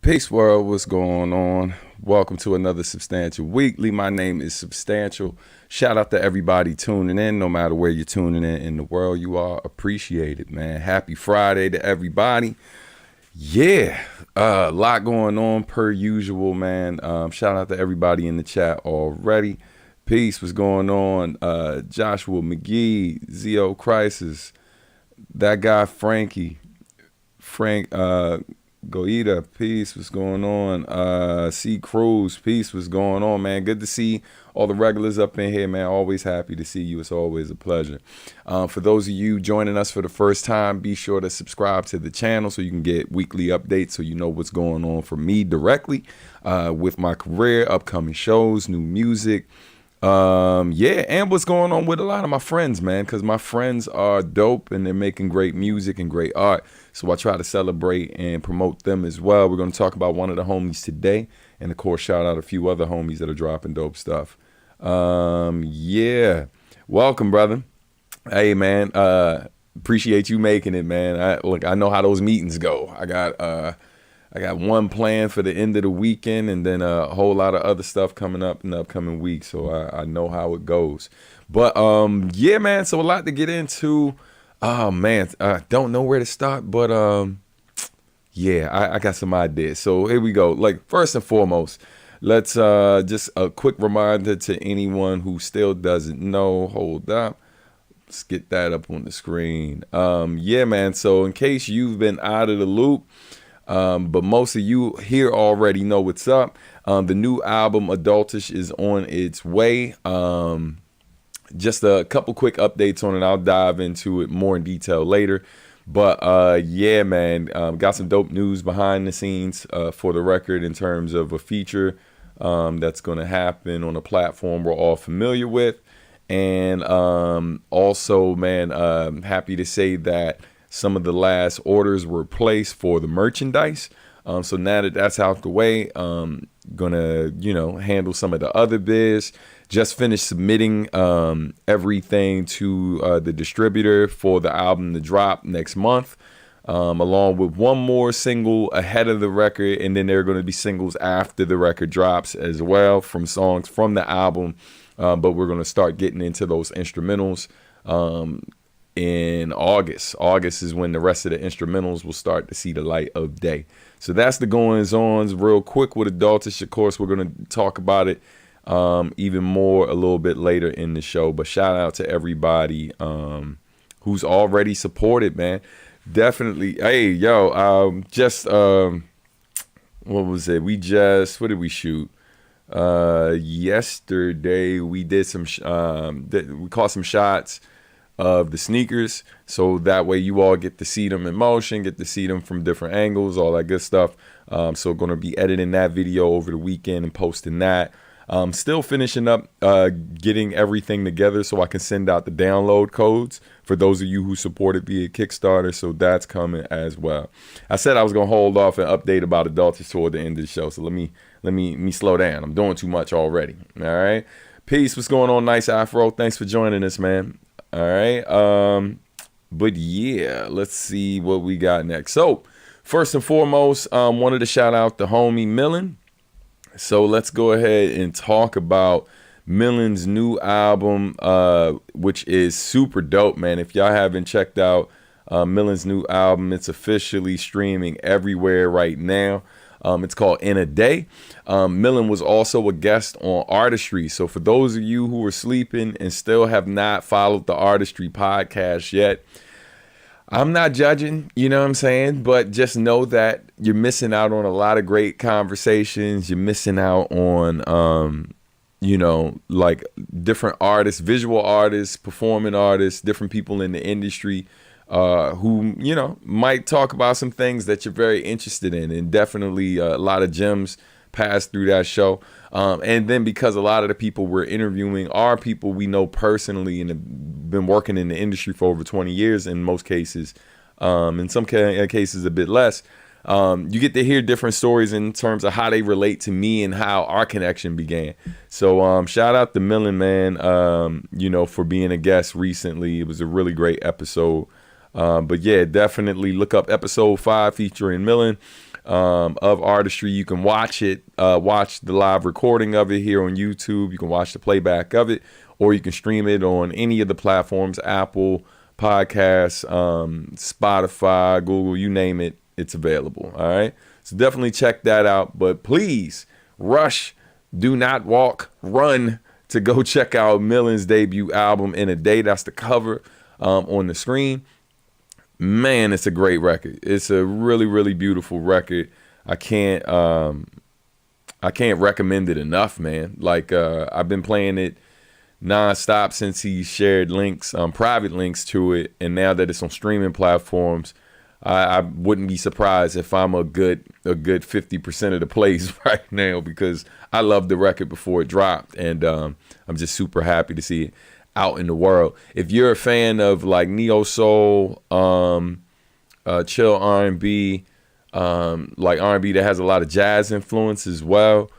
Peace world, what's going on? Welcome to another Substantial Weekly. My name is Substantial. Shout out to everybody tuning in, no matter where you're tuning in the world. You are appreciated, man. Happy Friday to everybody. Yeah, a lot going on per usual, man. Shout out to everybody in the chat already. Peace, what's going on? Joshua McGee, Zio Crisis, that guy Frank Goita, peace, what's going on? C Cruz, peace, what's going on, man? Good to see all the regulars up in here, man. Always happy to see you. It's always a pleasure. For those of you joining us for the first time, be sure to subscribe to the channel so you can get weekly updates so you know what's going on for me directly with my career, upcoming shows, new music. And what's going on with a lot of my friends, man, because my friends are dope and they're making great music and great art. So I try to celebrate and promote them as well. We're going to talk about one of the homies today. And of course, shout out a few other homies that are dropping dope stuff. Welcome, brother. Hey, man, appreciate you making it, man. I know how those meetings go. I got one plan for the end of the weekend and then a whole lot of other stuff coming up in the upcoming week. So I know how it goes. But man, so a lot to get into. Oh, man, I don't know where to start. But I got some ideas. So here we go. Like, first and foremost, let's just a quick reminder to anyone who still doesn't know. Hold up. Let's get that up on the screen. Man, so in case you've been out of the loop, but most of you here already know what's up. The new album Adultish is on its way. Just a couple quick updates on it. I'll dive into it more in detail later. But man, got some dope news behind the scenes for the record in terms of a feature that's going to happen on a platform we're all familiar with. And also, man, happy to say that some of the last orders were placed for the merchandise. So now that that's out the way, gonna, handle some of the other biz. Just finished submitting everything to the distributor for the album to drop next month, along with one more single ahead of the record. And then there are going to be singles after the record drops as well from songs from the album. But we're going to start getting into those instrumentals in August. August is when the rest of the instrumentals will start to see the light of day. So that's the goings-ons real quick with Adultish. Of course, we're going to talk about it even more a little bit later in the show. But shout out to everybody who's already supported, man. Definitely. Hey, what was it? What did we shoot? Yesterday we did we caught some shots of the sneakers, so that way you all get to see them in motion, get to see them from different angles, all that good stuff. So going to be editing that video over the weekend and posting that. Still finishing up getting everything together so I can send out the download codes for those of you who support it via Kickstarter. So that's coming as well. I said I was going to hold off and update about Adultish toward the end of the show. So let me slow down. I'm doing too much already. All right. Peace. What's going on? Nice Afro. Thanks for joining us, man. All right. But yeah, let's see what we got next. So first and foremost, wanted to shout out the homie Millen. So let's go ahead and talk about Millen's new album, which is super dope, man. If y'all haven't checked out Millen's new album, it's officially streaming everywhere right now. It's called In a Day. Millen was also a guest on ARTdustry. So for those of you who are sleeping and still have not followed the ARTdustry podcast yet, I'm not judging, you know what I'm saying? But just know that you're missing out on a lot of great conversations. You're missing out on, like different artists, visual artists, performing artists, different people in the industry who, might talk about some things that you're very interested in. And definitely a lot of gems passed through that show. And then because a lot of the people we're interviewing are people we know personally and have been working in the industry for over 20 years in most cases, in some cases a bit less, you get to hear different stories in terms of how they relate to me and how our connection began. So shout out to Millen, man, for being a guest recently. It was a really great episode. But yeah, definitely look up episode 5 featuring Millen. of Artistry. You can watch it, watch the live recording of it here on YouTube. You can watch the playback of it, or you can stream it on any of the platforms, Apple Podcasts, Spotify, Google, you name it, it's available. All right. So definitely check that out. But please rush, do not walk, run to go check out Millen's debut album, In a Day. That's the cover on the screen. Man, it's a great record. It's a really, really beautiful record. I can't recommend it enough, man. Like I've been playing it nonstop since he shared links, private links to it, and now that it's on streaming platforms, I wouldn't be surprised if I'm a good 50% of the plays right now, because I loved the record before it dropped, and I'm just super happy to see it out in the world. If you're a fan of like neo soul, chill R&B, like R&B that has a lot of jazz influence as well,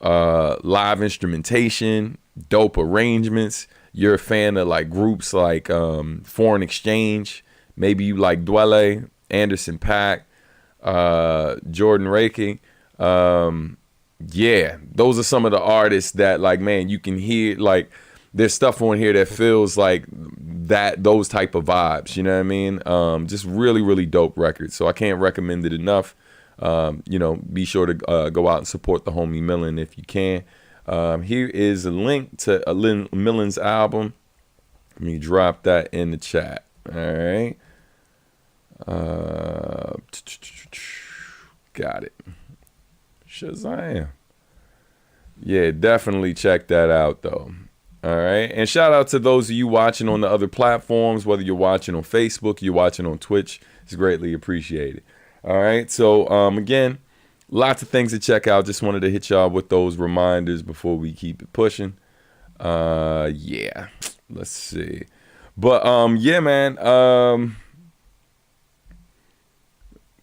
live instrumentation, dope arrangements, you're a fan of like groups like Foreign Exchange, maybe you like Dwele, Anderson .Paak, Jordan Reiki, yeah, those are some of the artists that, like, man, you can hear, like, there's stuff on here that feels like those type of vibes, you know what I mean? Just really, really dope records. So I can't recommend it enough. Be sure to go out and support the homie Millen if you can. Here is a link to Millen's album. Let me drop that in the chat. All right. Got it. Shazam. Yeah, definitely check that out, though. All right. And shout out to those of you watching on the other platforms, whether you're watching on Facebook, you're watching on Twitch. It's greatly appreciated. All right. So, again, lots of things to check out. Just wanted to hit y'all with those reminders before we keep it pushing. Yeah. Let's see. But, yeah, man.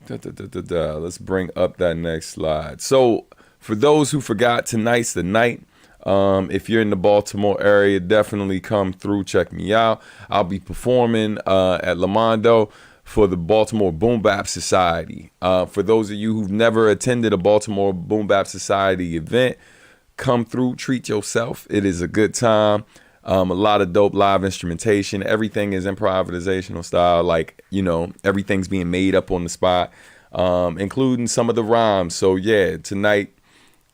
Let's bring up that next slide. So, for those who forgot, tonight's the night. If you're in the Baltimore area, definitely come through, check me out. I'll be performing at Lamondo for the Baltimore Boom Bap Society. For those of you who've never attended a Baltimore Boom Bap Society event, come through, treat yourself. It is a good time. A lot of dope live instrumentation. Everything is improvisational style, like, everything's being made up on the spot, including some of the rhymes. So yeah, tonight,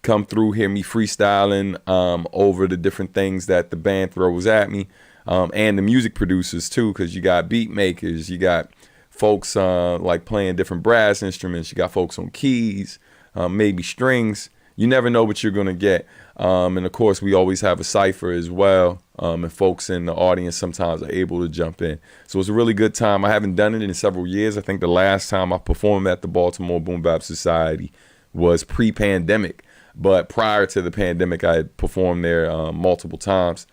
come through, hear me freestyling over the different things that the band throws at me, and the music producers too, because you got beat makers, you got folks like playing different brass instruments, you got folks on keys, maybe strings. You never know what you're gonna get. And of course, we always have a cipher as well, and folks in the audience sometimes are able to jump in. So it's a really good time. I haven't done it in several years. I think the last time I performed at the Baltimore Boom Bap Society was pre-pandemic. But prior to the pandemic, I had performed there multiple times.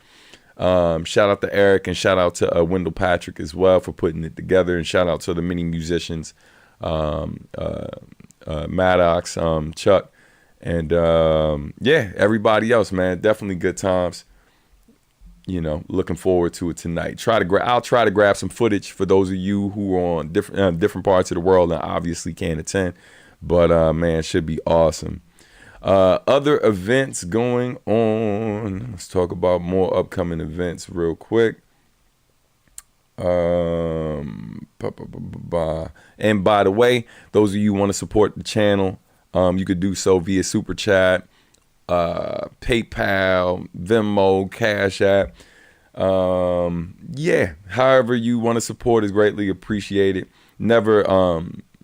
Shout out to Eric, and shout out to Wendell Patrick as well for putting it together. And shout out to the many musicians, Maddox, Chuck, and yeah, everybody else, man. Definitely good times. Looking forward to it tonight. I'll try to grab some footage for those of you who are on different parts of the world and obviously can't attend. But man, it should be awesome. Other events going on. Let's talk about more upcoming events real quick. And by the way, those of you who want to support the channel, you could do so via Super Chat, PayPal, Venmo, Cash App. Yeah, however you want to support is greatly appreciated. Never,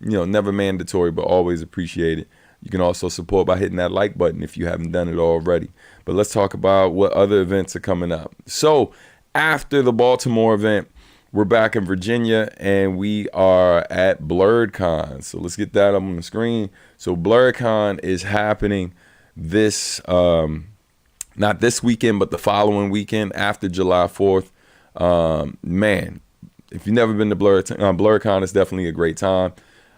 never mandatory, but always appreciated. You can also support by hitting that like button if you haven't done it already. But let's talk about what other events are coming up. So after the Baltimore event, we're back in Virginia, and we are at BlurredCon. So let's get that up on the screen. So BlurredCon is happening not this weekend, but the following weekend after July 4th. Man, if you've never been to BlurredCon, it's definitely a great time.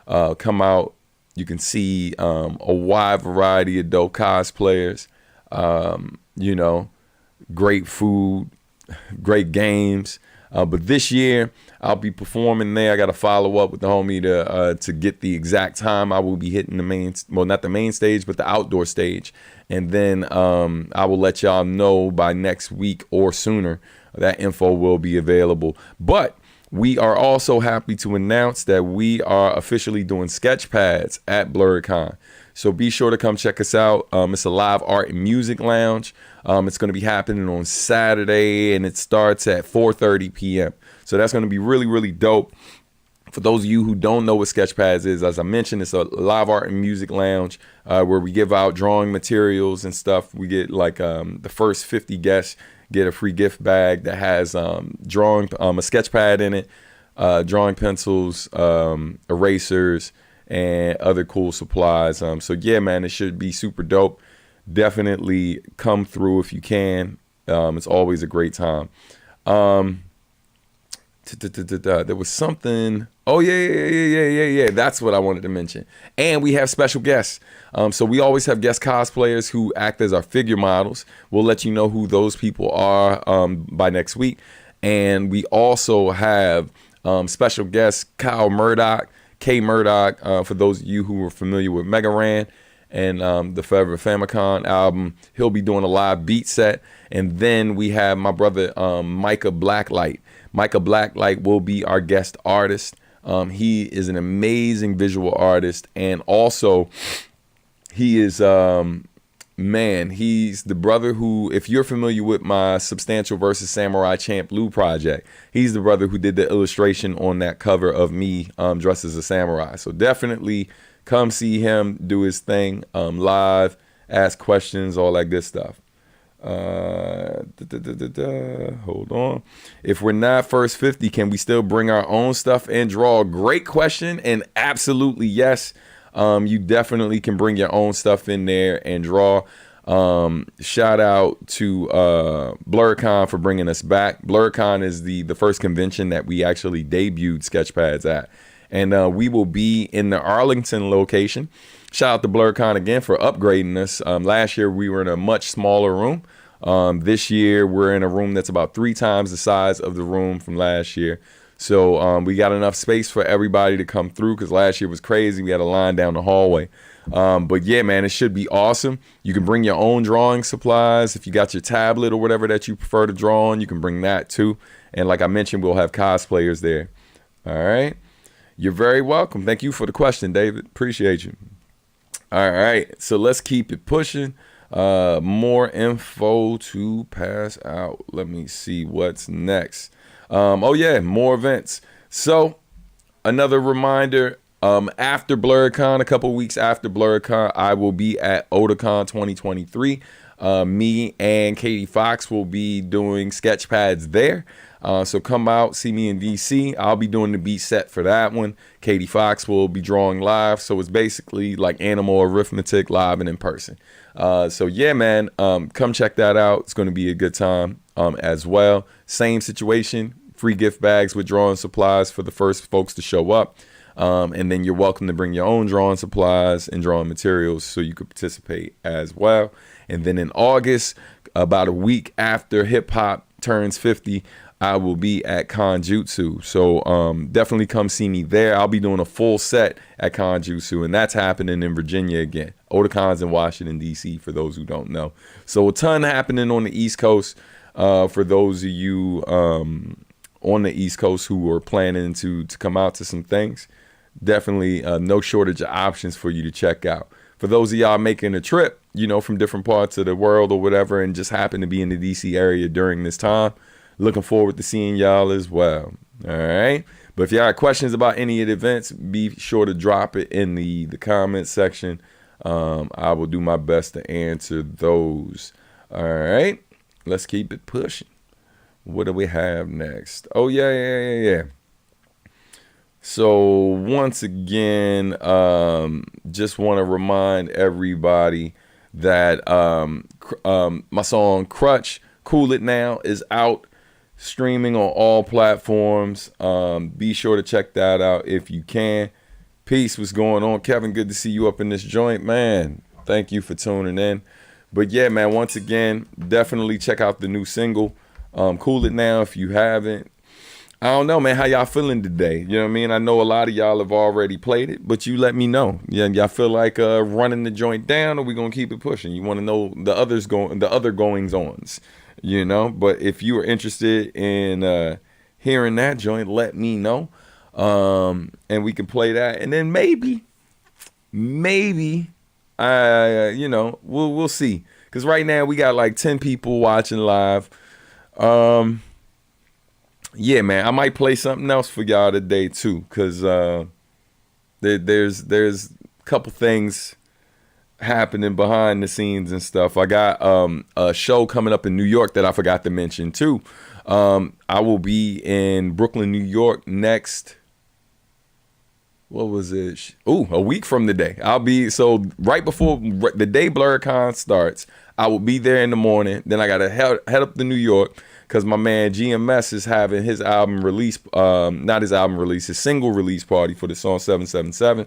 Come out. You can see a wide variety of dope cosplayers, great food, great games. But this year, I'll be performing there. I got to follow up with the homie to get the exact time I will be hitting the main, well, not the main stage, but the outdoor stage. And then I will let y'all know by next week or sooner. That info will be available. But we are also happy to announce that we are officially doing sketch pads at BlurredCon. So be sure to come check us out. It's a live art and music lounge. It's going to be happening on Saturday, and it starts at 4:30 p.m. So that's going to be really, really dope. For those of you who don't know what Sketchpads is, as I mentioned, it's a live art and music lounge where we give out drawing materials and stuff. We get like the first 50 guests get a free gift bag that has drawing a sketch pad in it, drawing pencils, erasers, and other cool supplies. So yeah, man, it should be super dope. Definitely come through if you can. It's always a great time. There was something. Oh yeah. That's what I wanted to mention. And we have special guests. So we always have guest cosplayers who act as our figure models. We'll let you know who those people are by next week. And we also have special guest Kyle Murdoch, K Murdoch, for those of you who are familiar with Mega Ran and the Forever Famicom album. He'll be doing a live beat set. And then we have my brother Micah Blacklight. Micah Blacklight will be our guest artist. He is an amazing visual artist, and also he is he's the brother who, if you're familiar with my Substantial versus Samurai Champloo project, he's the brother who did the illustration on that cover of me dressed as a samurai. So definitely come see him do his thing live, ask questions, all that good stuff. Hold on. If we're not first 50, can we still bring our own stuff and draw? Great question, and absolutely yes. You definitely can bring your own stuff in there and draw. Shout out to BlurredCon for bringing us back. BlurredCon is the first convention that we actually debuted Sketchpads at, and we will be in the Arlington location. Shout out to BlurredCon again for upgrading us. Last year we were in a much smaller room. This year we're in a room that's about 3 times the size of the room from last year. So we got enough space for everybody to come through, because last year was crazy. We had a line down the hallway. But yeah, man, it should be awesome. You can bring your own drawing supplies. If you got your tablet or whatever that you prefer to draw on, you can bring that too. And like I mentioned, we'll have cosplayers there. All right. You're very welcome. Thank you for the question, David. Appreciate you. All right. So let's keep it pushing. More info to pass out. Let me see what's next. Oh yeah, more events. So another reminder, after BlurredCon, a couple weeks after BlurredCon, I will be at Otakon 2023. Me and Katie Fox will be doing Sketchpads there. So come out, see me in DC. I'll be doing the beat set for that one. Katie Fox will be drawing live. So it's basically like Animal Arithmetic live and in person. So yeah, man, come check that out. It's going to be a good time as well. Same situation, free gift bags with drawing supplies for the first folks to show up. And then you're welcome to bring your own drawing supplies and drawing materials so you could participate as well. And then in August, about a week after hip hop turns 50, I will be at Conjutsu. So definitely come see me there. I'll be doing a full set at Conjutsu, and that's happening in Virginia again. Otakon's in Washington, D.C., for those who don't know. So a ton happening on the East Coast for those of you on the East Coast who are planning to come out to some things. Definitely no shortage of options for you to check out. For those of y'all making a trip, you know, from different parts of the world or whatever, and just happen to be in the D.C. area during this time, looking forward to seeing y'all as well. All right. But if y'all have questions about any of the events, be sure to drop it in the comment section. I will do my best to answer those. All right. Let's keep it pushing. What do we have next? Oh, yeah. So once again, just want to remind everybody that my song Crutch, Cool It Now, is out, streaming on all platforms. Be sure to check that out if you can. Peace, what's going on? Kevin, good to see you up in this joint, man. Thank you for tuning in. But yeah, man, once again, definitely check out the new single, Cool It Now, if you haven't. I don't know, man, how y'all feeling today? You know what I mean? I know a lot of y'all have already played it, but you let me know. Yeah, y'all feel like running the joint down, or we gonna keep it pushing? You want to know the other goings ons, you know? But if you are interested in hearing that joint, let me know, and we can play that, and then maybe, you know, we'll see. Cause right now we got like 10 people watching live. Yeah, man, I might play something else for y'all today too, cause there's a couple things happening behind the scenes and stuff. I got a show coming up in New York that I forgot to mention too. I will be in Brooklyn, New York next. What was it? Ooh, a week from today. I'll be, so right before the day BlurCon starts, I will be there in the morning. Then I gotta head up to New York, because my man GMS is having his album release, not his album release, his single release party for the song 777,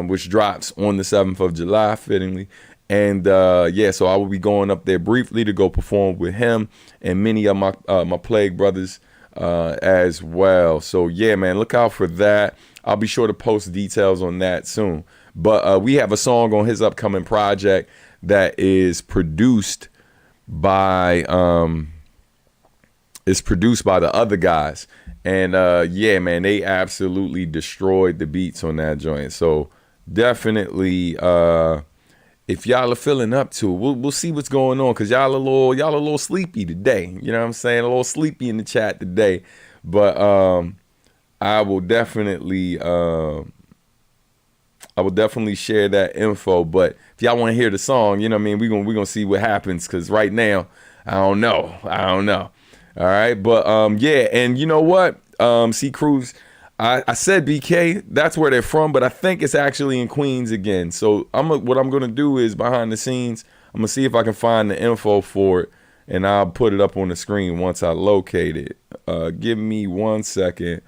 which drops on the 7th of July, fittingly. And yeah, so I will be going up there briefly to go perform with him and many of my Plague brothers as well. So yeah, man, look out for that. I'll be sure to post details on that soon. But we have a song on his upcoming project that is produced by the other guys. And yeah, man, they absolutely destroyed the beats on that joint. So definitely, if y'all are feeling up to it, we'll see what's going on, because y'all a little sleepy today. You know what I'm saying? A little sleepy in the chat today. But I will definitely share that info. But if y'all want to hear the song, you know what I mean, we're gonna see what happens, because right now, I don't know. All right, but yeah, and you know what? C Cruz, I said BK, that's where they're from, but I think it's actually in Queens again. So what I'm gonna do is, behind the scenes, I'm gonna see if I can find the info for it, and I'll put it up on the screen once I locate it. Give me 1 second.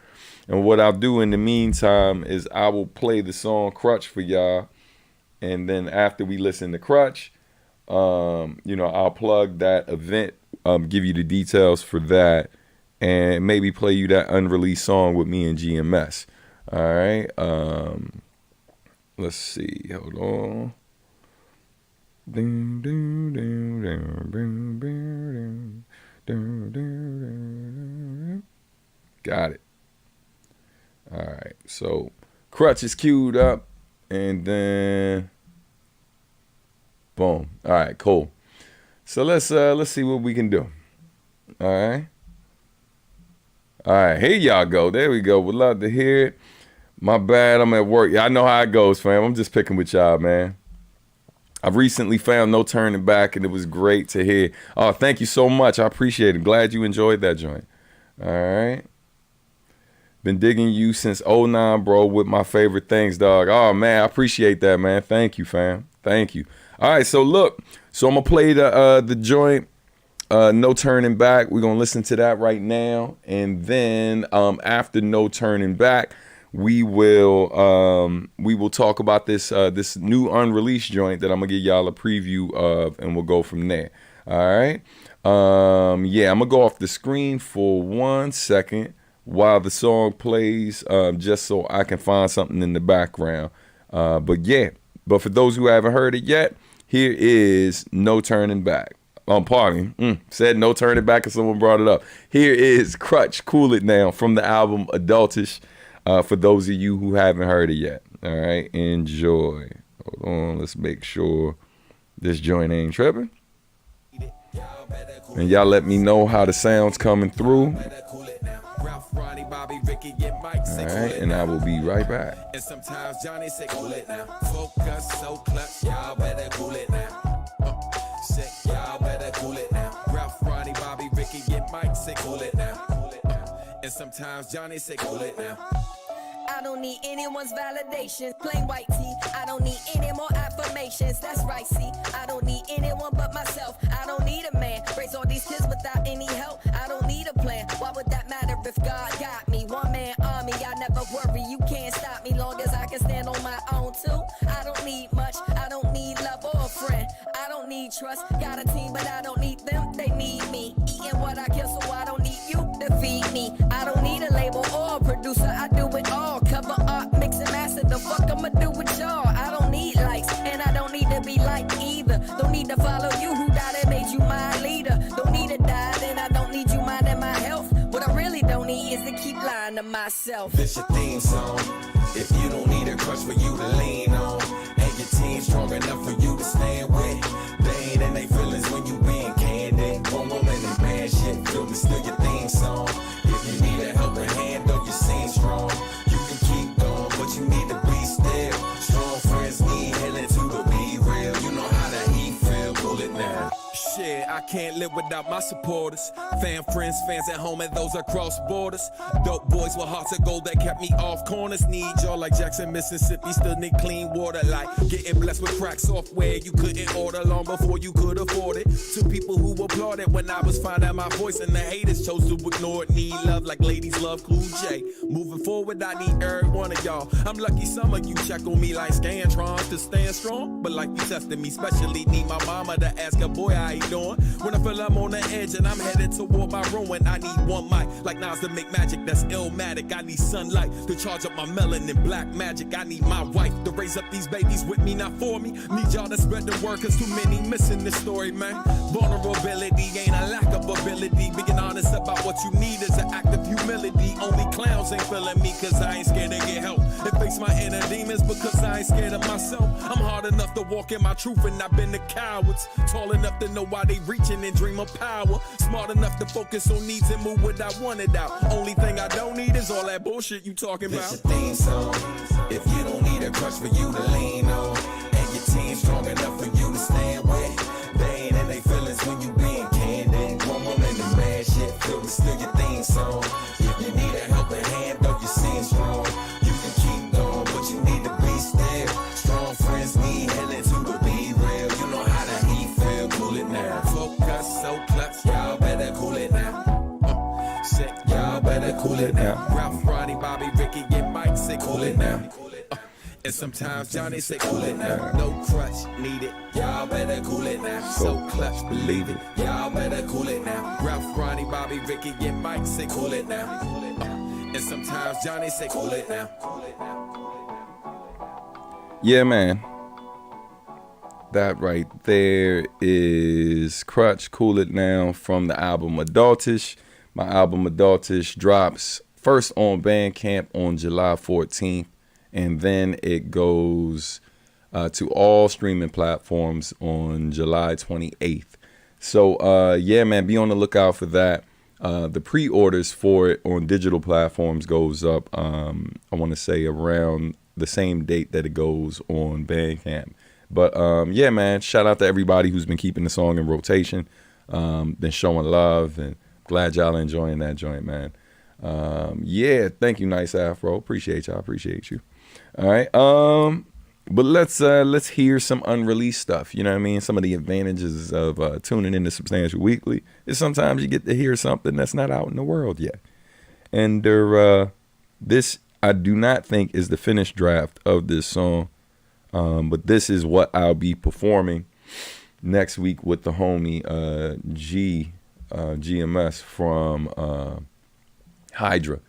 And what I'll do in the meantime is I will play the song Crutch for y'all. And then after we listen to Crutch, you know, I'll plug that event, give you the details for that, and maybe play you that unreleased song with me and GMS. All right. Let's see. Hold on. Got it. All right, so Crutch is queued up, and then boom. All right, cool. So let's see what we can do. All right, here y'all go. There we go. Would love to hear it. My bad, I'm at work. Y'all know how it goes, fam. I'm just picking with y'all, man. I've recently found No Turning Back, and it was great to hear. Oh, thank you so much. I appreciate it. Glad you enjoyed that joint. All right. Been digging you since 09, bro, with my favorite things, dog. Oh, man, I appreciate that, man. Thank you, fam. Thank you. All right, so look. So I'm going to play the joint, No Turning Back. We're going to listen to that right now. And then after No Turning Back, we will talk about this new unreleased joint that I'm going to give y'all a preview of, and we'll go from there. All right? Yeah, I'm going to go off the screen for 1 second while the song plays, just so I can find something in the background. But yeah, but for those who haven't heard it yet, here is No Turning Back. Pardon, said No Turning Back, and someone brought it up. Here is Crutch, Cool It Now, from the album Adultish, for those of you who haven't heard it yet. All right, enjoy. Hold on, let's make sure this joint ain't tripping. And y'all let me know how the sound's coming through. Alright, and I will be right back. And sometimes Johnny say cool it now. Focus, so clutch, y'all better cool it now. Sick, y'all better cool it now. Ralph, Ronnie, Bobby, Ricky, and Mike say cool it now. And sometimes Johnny say cool it now. I don't need anyone's validation. Plain white tee. I don't need any more affirmations. That's right, see. I don't need anyone but myself. I don't need a man. Raise all these kids without any help. I don't need a plan. Why would that matter if God got me? One man army. I never worry. You can't stop me long as I can stand on my own too. I don't need much. I don't need love or a friend. I don't need trust. Got a team, but I don't need them. They need me. Eating what I kill, so I don't need you to feed me. I don't need The fuck I'ma do with y'all? I don't need likes, and I don't need to be liked either. Don't need to follow you, who died and made you my leader. Don't need to die, and I don't need you minding my health. What I really don't need is to keep lying to myself. This your theme song. If you don't need a crush for you to lean on, and your team strong enough for you to stand with, they ain't in they feelings when you being candid. One woman and man shit, feel me, still your theme song. If you need a helping hand, though you seem strong, you can keep going, but you need to be still. Strong friends need healing too, but be real. You know how that he feel, pull it now. Shit, I can't live without my supporters. Friends, fans at home, and those across borders. Dope boys with hearts of gold that kept me off corners. Need y'all like Jackson, Mississippi, still need clean water. Like getting blessed with crack software you couldn't order long before you could afford it. To people who applauded when I was finding my voice, and the haters chose to ignore it. Need love like ladies love Cool J. Moving forward, I need every one of y'all. I'm lucky some of you check on me like Scantron to stand strong. But like you testing me, especially need my mama to ask her, boy, how you doing? When I feel I'm on the edge and I'm headed toward my ruin, I need one mic like Nas to make magic that's illmatic. I need sunlight to charge up my melanin, black magic. I need my wife to raise up these babies with me, not for me. Need y'all to spread the word, cause too many missing this story, man. Vulnerability ain't a lack of ability. Being honest about what you need is an act of humility. Only clowns ain't feeling me, cause I ain't scared to get help and face my inner demons, because I ain't scared of myself. I'm hard enough to walk in my truth, and I've been the cowards. Tall enough to know why they reaching and dream of power. Smart enough to focus on needs and move what I wanted out. Only thing I don't need is all that bullshit you talking about. This your theme song. If you don't need a crush for you to lean on, and your team strong enough for you to stand with, they ain't in they feelings when you being candid. One woman and man shit, feel me, still your theme song. If you need a helping hand, though you seem strong, you can keep going, but you need to be still. Strong friends need healing too, but be real. You know how that he feel, pull it now. Focus, so clutch, y'all better cool it now. Shit, y'all better cool it now. Ralph, Ronnie, Bobby, Ricky, and Mike say cool it now. And sometimes Johnny say cool it now. No crutch needed, y'all better cool it now. So clutch, believe it, y'all better cool it now. Ralph, Ronnie, Bobby, Ricky, and Mike say cool it now. And sometimes Johnny say cool it now. Yeah, man. That right there is Crutch, Cool It Now, from the album Adultish. My album Adultish drops first on Bandcamp on July 14th, and then it goes to all streaming platforms on July 28th. So, yeah, man, be on the lookout for that. The pre-orders for it on digital platforms goes up, I want to say, around the same date that it goes on Bandcamp. But, yeah, man, shout out to everybody who's been keeping the song in rotation, been showing love, and glad y'all enjoying that joint, man. Yeah, thank you, Nice Afro. Appreciate y'all. Appreciate you. All right. But let's hear some unreleased stuff. You know what I mean? Some of the advantages of tuning into Substantial Weekly is sometimes you get to hear something that's not out in the world yet. And this, I do not think, is the finished draft of this song. But this is what I'll be performing next week with the homie GMS from Hydra.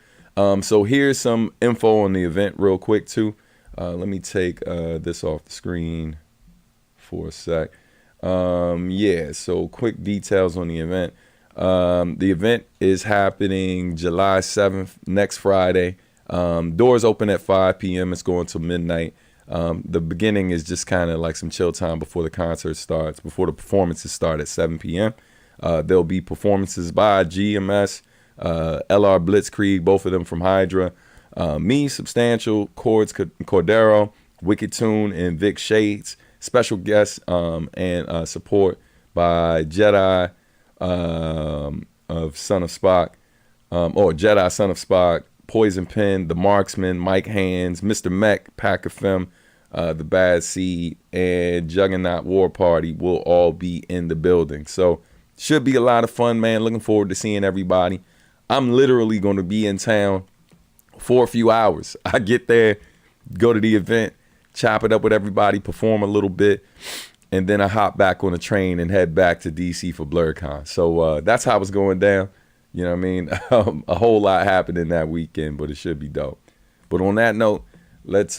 So here's some info on the event real quick too. Let me take this off the screen for a sec. Yeah, so quick details on the event. The event is happening July 7th, next Friday. Doors open at 5 p.m. It's going till midnight. The beginning is just kind of like some chill time before the concert starts, before the performances start at 7 p.m. There'll be performances by GMS, LR Blitzkrieg, both of them from Hydra, me, Substantial, Chords Cordero, Wicked Tune, and Vic Shades. Special guests and support by Jedi of Son of Spock, or Jedi Son of Spock, Poison Pen, The Marksman, Mike Hands, Mr. Mech, Pack FM, The Bad Seed, and Juggernaut War Party will all be in the building. So should be a lot of fun, man. Looking forward to seeing everybody. I'm literally going to be in town for a few hours. I get there, go to the event, chop it up with everybody, perform a little bit, and then I hop back on the train and head back to DC for BlurCon. So that's how it's going down. You know what I mean? A whole lot happening that weekend, but it should be dope. But on that note, let's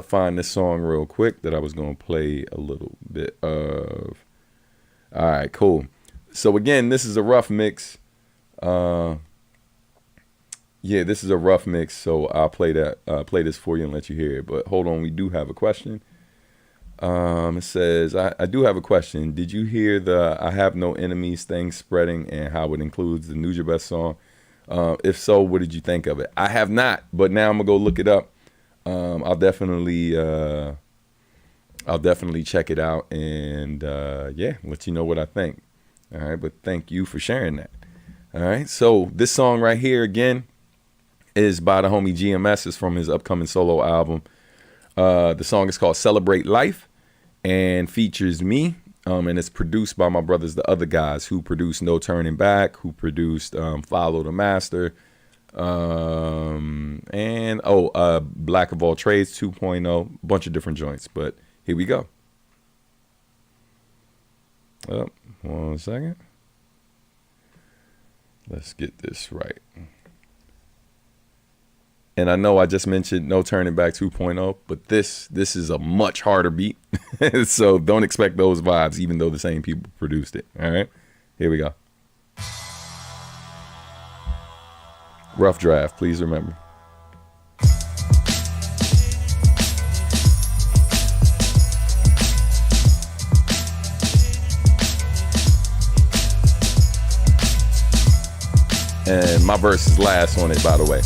find this song real quick that I was going to play a little bit of. All right, cool. So again, this is a rough mix. Yeah, this is a rough mix, so I'll play this for you and let you hear it. But hold on, we do have a question. It says, I do have a question. Did you hear the I Have No Enemies thing spreading and how it includes the Nuja Best song? If so, what did you think of it? I have not, but now I'm gonna go look it up. I'll definitely check it out and yeah, let you know what I think. All right, but thank you for sharing that. All right, so this song right here again is by the homie GMS. It's from his upcoming solo album. The song is called Celebrate Life and features me. And it's produced by my brothers, the other guys who produced No Turning Back, who produced Follow the Master, and Black of All Trades 2.0, a bunch of different joints. But here we go. Oh, 1 second. Let's get this right. And I know I just mentioned No Turning Back 2.0, but this is a much harder beat. So don't expect those vibes, even though the same people produced it. All right, here we go. Rough draft, please remember. And my verse is last on it, by the way.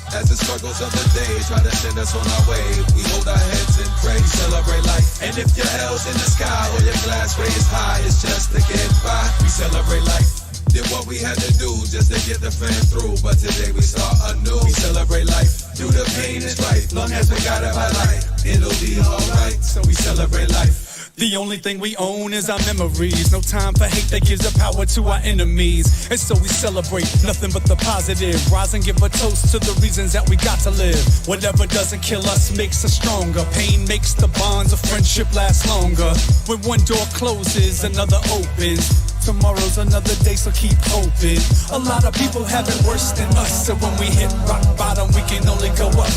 As the struggles of the day try to send us on our way, we hold our heads and pray, celebrate life. And if your L's in the sky or your glass raised high, it's just to get by. We celebrate life. Did what we had to do just to get the fan through, but today we start anew. We celebrate life through the pain and strife. Long as we got it by life, it'll be alright. So we celebrate life. The only thing we own is our memories. No time for hate that gives the power to our enemies. And so we celebrate nothing but the positive. Rise and give a toast to the reasons that we got to live. Whatever doesn't kill us makes us stronger. Pain makes the bonds of friendship last longer. When one door closes, another opens. Tomorrow's another day, so keep hoping. A lot of people have it worse than us, so when we hit rock bottom, we can only go up.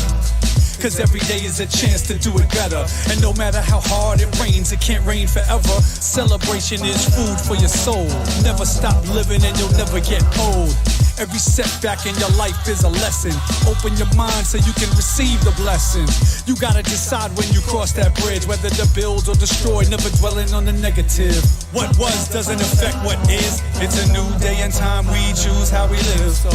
Cause every day is a chance to do it better. And no matter how hard it rains, it can't rain forever. Celebration is food for your soul. Never stop living and you'll never get old. Every setback in your life is a lesson. Open your mind so you can receive the blessings. You gotta decide when you cross that bridge, whether to build or destroy, never dwelling on the negative. What was doesn't affect what is. It's a new day and time, we choose how we live. So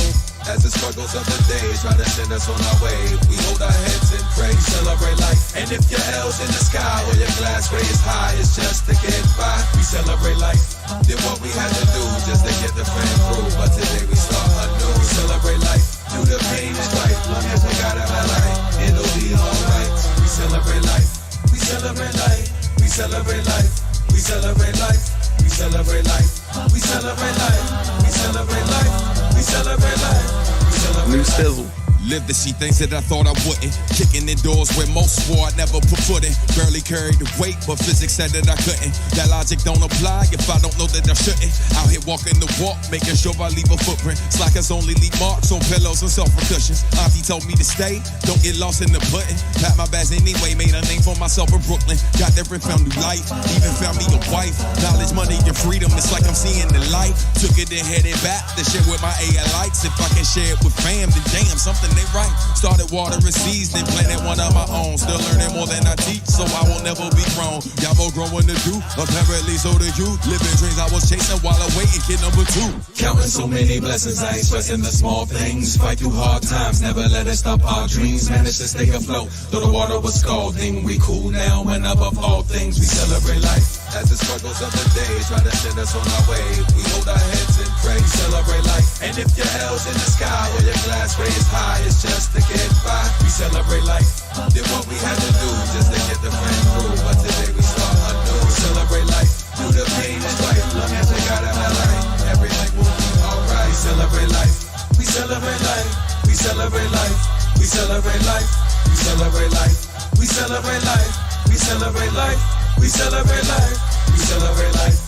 as the struggles of the day try to send us on our way, we hold our heads and pray, celebrate life. And if your L's in the sky or your glass raised high, it's just to get by. We celebrate life. Did what we had to do just to get the fan through, but today we start anew. We celebrate life through the pain and strife. Long as we got it by life, it'll be alright. We celebrate life. We celebrate life. We celebrate life. We celebrate life. We celebrate life. We celebrate life. We celebrate life. We celebrate life. We celebrate New sizzle. Live to see things that I thought I wouldn't. Kicking in doors where most swore I'd never put foot in. Barely carried the weight, but physics said that I couldn't. That logic don't apply if I don't know that I shouldn't. Out here walking the walk, making sure I leave a footprint. Slackers only leave marks on pillows and self-percussions. Auntie told me to stay, don't get lost in the button. Pat my bags anyway, made a name for myself in Brooklyn. Got there and found new life, even found me a wife. Knowledge, money, and freedom, it's like I'm seeing the light. Took it and headed back to share with my AI likes. If I can share it with fam, then damn, something they right. Started watering seeds, then planted one of my own. Still learning more than I teach, so I will never be grown. Y'all more growing to do, apparently so do you. Living dreams I was chasing while awaiting kid number 2. Counting so many blessings, I ain't stressing the small things. Fight through hard times, never let us stop our dreams. Managed to stay afloat, though the water was scalding. We cool now, and above all things, we celebrate life. As the struggles of the day try to send us on our way, we hold our heads and pray, celebrate life. And if your L's in the sky or your glass raised high, it's just to get by. We celebrate life. Did what we had to do just to get the fan through, but today we start anew. We celebrate life through the pain and strife. Long as we got it by life, everything will be alright. We celebrate life. We celebrate life. We celebrate life. We celebrate life. We celebrate life. We celebrate life. We celebrate life. We celebrate life. We celebrate life.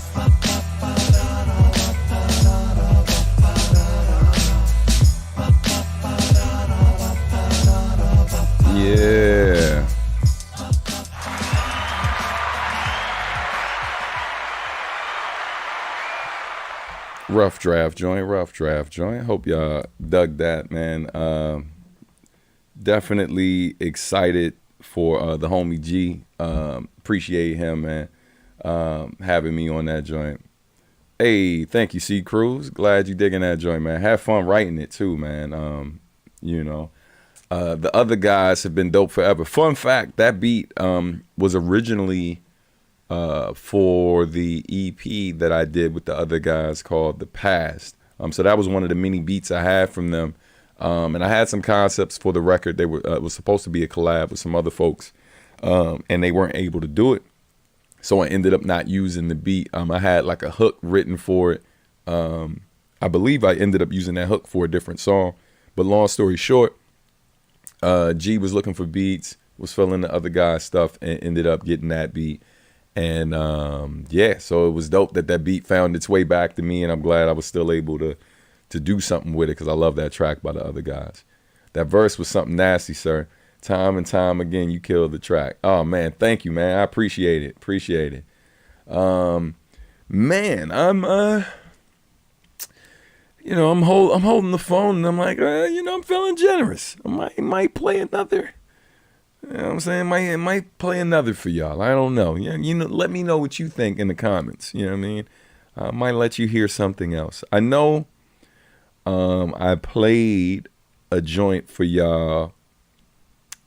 rough draft joint. Hope y'all dug that, man. Definitely excited for the homie G. Appreciate him, man, having me on that joint. Hey, thank you, C. Cruz. Glad you digging that joint, man. Have fun writing it too, man. The other guys have been dope forever. Fun fact, that beat was originally for the EP that I did with the other guys called The Past. So that was one of the many beats I had from them. And I had some concepts for the record. They were it was supposed to be a collab with some other folks, and they weren't able to do it. So I ended up not using the beat. I had like a hook written for it. I believe I ended up using that hook for a different song. But long story short, G was looking for beats, was filling the other guy's stuff, and ended up getting that beat. And so it was dope that beat found its way back to me, and I'm glad I was still able to do something with it because I love that track by the other guys. That verse was something nasty, sir. Time and time again, you killed the track. Oh, man, thank you, man. I appreciate it. Man, I'm holding the phone, and I'm like, I'm feeling generous. I might play another. You know what I'm saying? Might play another for y'all. I don't know. Let me know what you think in the comments. You know what I mean? I might let you hear something else. I know I played a joint for y'all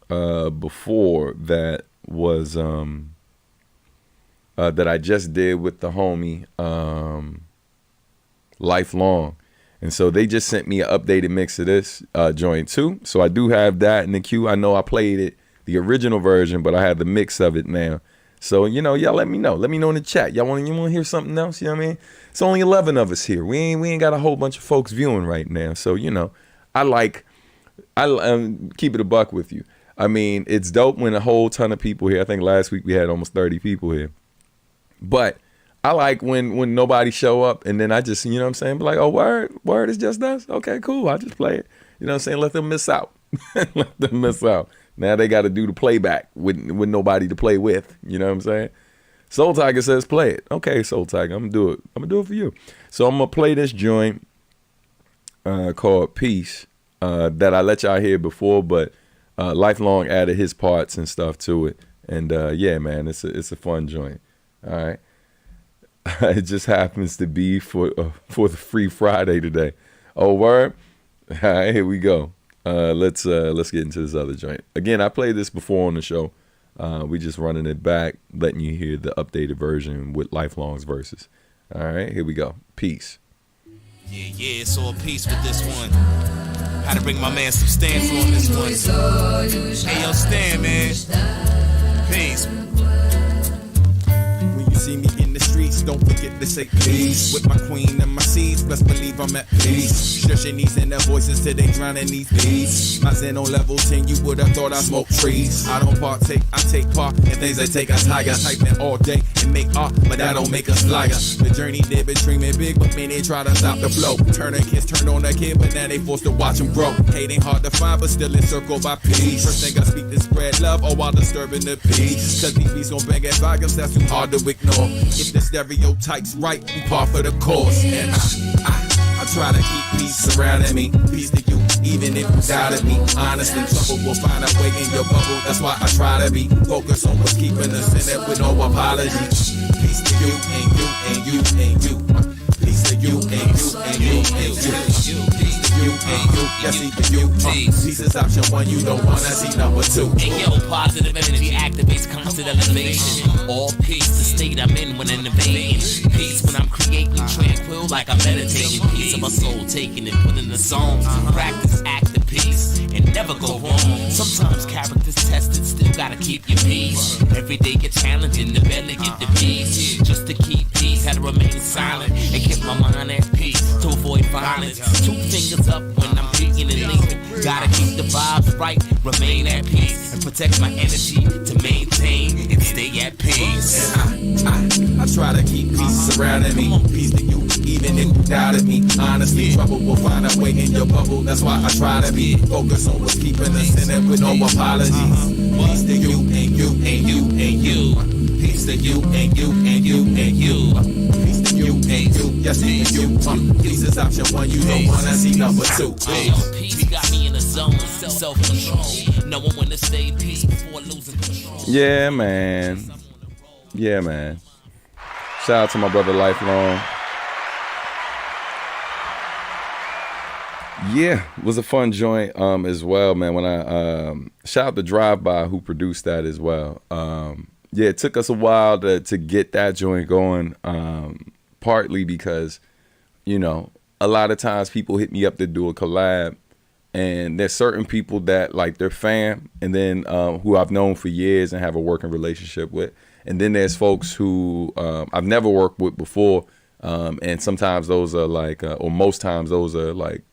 before that was that I just did with the homie Lifelong. And so they just sent me an updated mix of this joint too. So I do have that in the queue. I know I played it, the original version, but I have the mix of it now. So, y'all let me know. Let me know in the chat. You want to hear something else? You know what I mean? It's only 11 of us here. We ain't got a whole bunch of folks viewing right now. So, I keep it a buck with you. I mean, it's dope when a whole ton of people here. I think last week we had almost 30 people here. But I like when nobody show up and then I just, be like, oh, word, it's just us? Okay, cool. I'll just play it. You know what I'm saying? Let them miss out. Now they got to do the playback with nobody to play with. You know what I'm saying? Soul Tiger says play it. Okay, Soul Tiger, I'm going to do it for you. So I'm going to play this joint called Peace that I let y'all hear before, but Lifelong added his parts and stuff to it. And man, it's a fun joint. All right. It just happens to be for the Free Friday today. Oh, word? All right, here we go. Let's get into this other joint. Again, I played this before on the show. We just running it back, letting you hear the updated version with Lifelong's verses. All right, here we go. Peace. Yeah, it's all peace with this one. Had to bring my man Substantial on this one. Hey, yo, Stan, man. Peace. When you see me in the streets, don't forget to say peace. With my queen and my seeds, best believe I'm at peace. Stretching these inner voices till they drown in these beats. My Zen on level 10, you would've thought I smoke trees. I don't partake, I take part in things that take us higher. Typing all day and make art, but that don't make us liar. The journey they've been dreaming big, but many try to stop the flow. Turn kids turned on a kid, but now they forced to watch them grow. Hate ain't hard to find, but still encircled by peace. First thing I speak to spread love, all while disturbing the peace. Cause these beats gon' bang at volumes, that's too hard to ignore. If the stereotype's right, we par for the course. And I try to keep peace surrounding me. Peace to you, even if you doubted me. Honestly, trouble will find a way in your bubble. That's why I try to be focused on what's keeping us in it with no apologies. Peace to you and you and you and you. Peace to you and you and you and you. Peace to you and you, yes, even you. Peace is option one, you don't wanna see number two. Hey yo, positive energy activates constant elevation. All peace, the state I'm in when innovating. Peace when I'm creating, tranquil like I'm meditating. Peace of my soul taking and putting the songs. Practice active peace and never go wrong. Sometimes characters tested, still gotta keep your peace. Every day you're challenging, the belly get the peace. Just to keep peace, had to remain silent and keep my mind at peace to avoid violence. 2 fingers up when I'm peeking and leaving. Gotta keep the vibes right, remain at peace, and protect my energy to maintain and stay at peace. And I try to keep peace surrounding me. Peace to you, even if you doubted me. Honestly, trouble will find a way in your bubble. That's why I try to be focused on what's keeping us in it with no apologies. Peace to you and you and you and you. Peace to you and you and you and you. Peace to you and do. Yes, even you. Peace is option one, you don't wanna see number two. Peace got me in the zone, self-control. Knowing when to stay peace before losing control. Yeah, man. Yeah, man. Shout out to my brother Lifelong. Yeah, it was a fun joint as well, man. When I shout out to Drive By who produced that as well. Yeah, it took us a while to get that joint going, partly because, you know, a lot of times people hit me up to do a collab, and there's certain people that like they're fam, and then who I've known for years and have a working relationship with, and then there's folks who I've never worked with before, and sometimes those are like, or most times those are like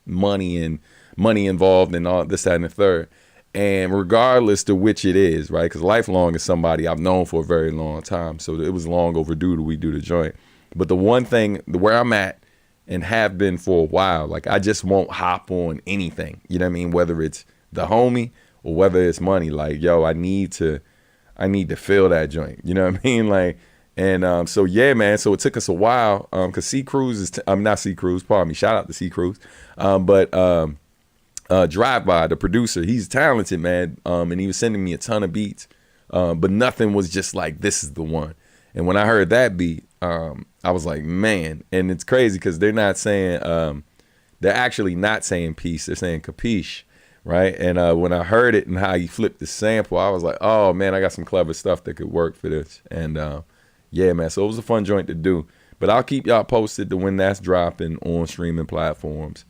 money involved and all this, that, and the third. And regardless to which it is, right? Because Lifelong is somebody I've known for a very long time. So it was long overdue that we do the joint. But the one thing, where I'm at and have been for a while, like I just won't hop on anything. You know what I mean? Whether it's the homie or whether it's money. Like, yo, I need to feel that joint. You know what I mean? Like, and so yeah, man. So it took us a while because C Cruz is, not C Cruz, pardon me. Shout out to C Cruz. Drive By, the producer, he's talented, man, and he was sending me a ton of beats, but nothing was just like, this is the one. And when I heard that beat, I was like, man. And it's crazy because they're not saying, they're actually not saying peace, they're saying capiche, right? And when I heard it and how he flipped the sample, I was like, oh man, I got some clever stuff that could work for this. And yeah, man, so it was a fun joint to do. But I'll keep y'all posted to when that's dropping on streaming platforms.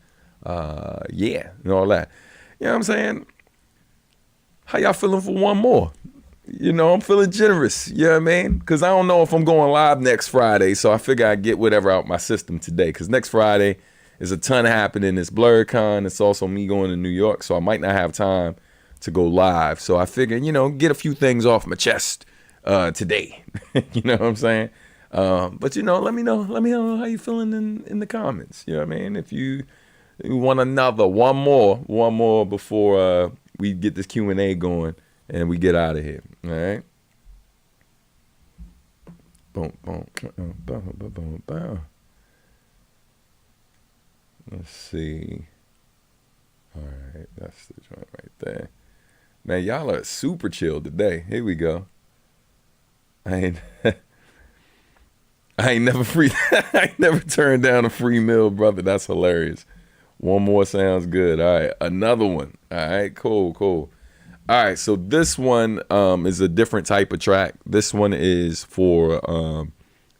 Yeah, and all that. You know what I'm saying? How y'all feeling for one more? You know, I'm feeling generous. You know what I mean? Because I don't know if I'm going live next Friday, so I figure I'd get whatever out my system today. Because next Friday is a ton happening. It's BlurredCon. It's also me going to New York, so I might not have time to go live. So I figured, you know, get a few things off my chest today. You know what I'm saying? But, you know, let me know how you feeling in the comments. You know what I mean? If you want one more before we get this Q&A going and we get out of here. All right. Boom, boom, boom, boom, boom, boom. Let's see. All right, that's the joint right there. Man, y'all are super chill today. Here we go. I ain't never turned down a free meal, brother. That's hilarious. One more sounds good. All right, another one. All right, cool. All right, so this one is a different type of track. This one is for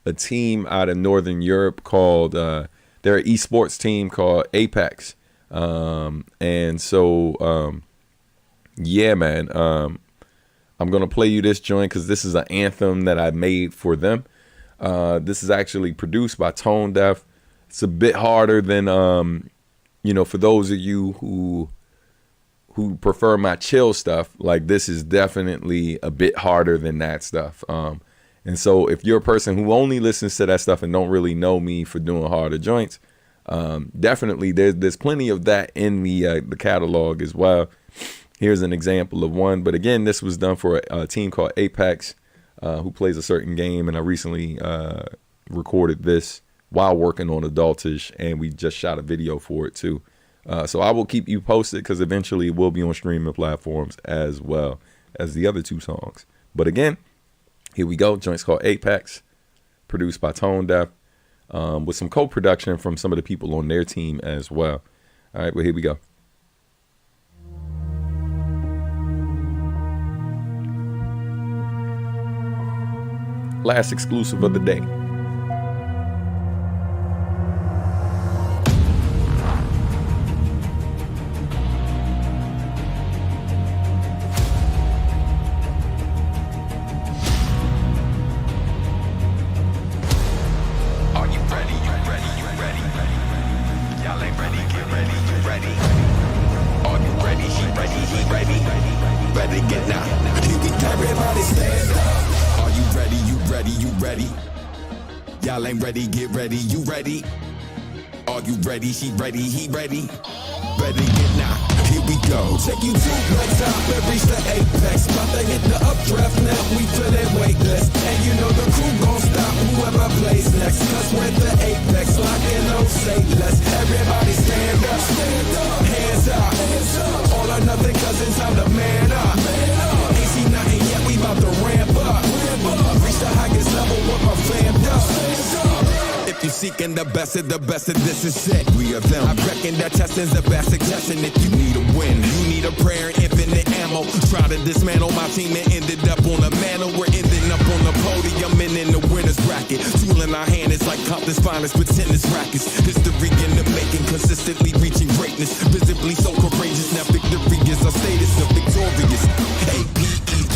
a team out of Northern Europe called, they're an esports team called Apex. And so, yeah, man, I'm going to play you this joint because this is an anthem that I made for them. This is actually produced by Tone Deaf. It's a bit harder than, you know, for those of you who prefer my chill stuff, like this is definitely a bit harder than that stuff. And so if you're a person who only listens to that stuff and don't really know me for doing harder joints, definitely there's plenty of that in the catalog as well. Here's an example of one. But again, this was done for a team called Apex, who plays a certain game. And I recently recorded this while working on Adultish, and we just shot a video for it too. So I will keep you posted because eventually it will be on streaming platforms as well as the other two songs. But again, here we go. Joint's called Apex, produced by Tone Deaf, with some co-production from some of the people on their team as well. All right, well, here we go. Last exclusive of the day. Are you ready? She ready, he ready? Ready, get now. Here we go. Take you to the top and reach the apex. About to hit the updraft now. We feeling weightless. And you know the crew gon' stop whoever plays next. Cause we're the apex. Lock in, no say less. Everybody stand up. Stand up. Hands up. Hands up. All or nothing, cause it's time to man up. Man up. Ain't seen nothing yet. We about to ramp up. Ramp up. Reach the highest level with my fam up. Stand up. If you seeking the best of this is it. We are them. I reckon that testing's the best suggestion. If you need a win, you need a prayer and infinite ammo. Try to dismantle my team and ended up on a mantle. We're ending up on the podium and in the winner's bracket. Tool in our hand is like Compton's finest with tennis rackets. History in the making, consistently reaching greatness. Visibly so courageous. Now victory is our status, the victorious.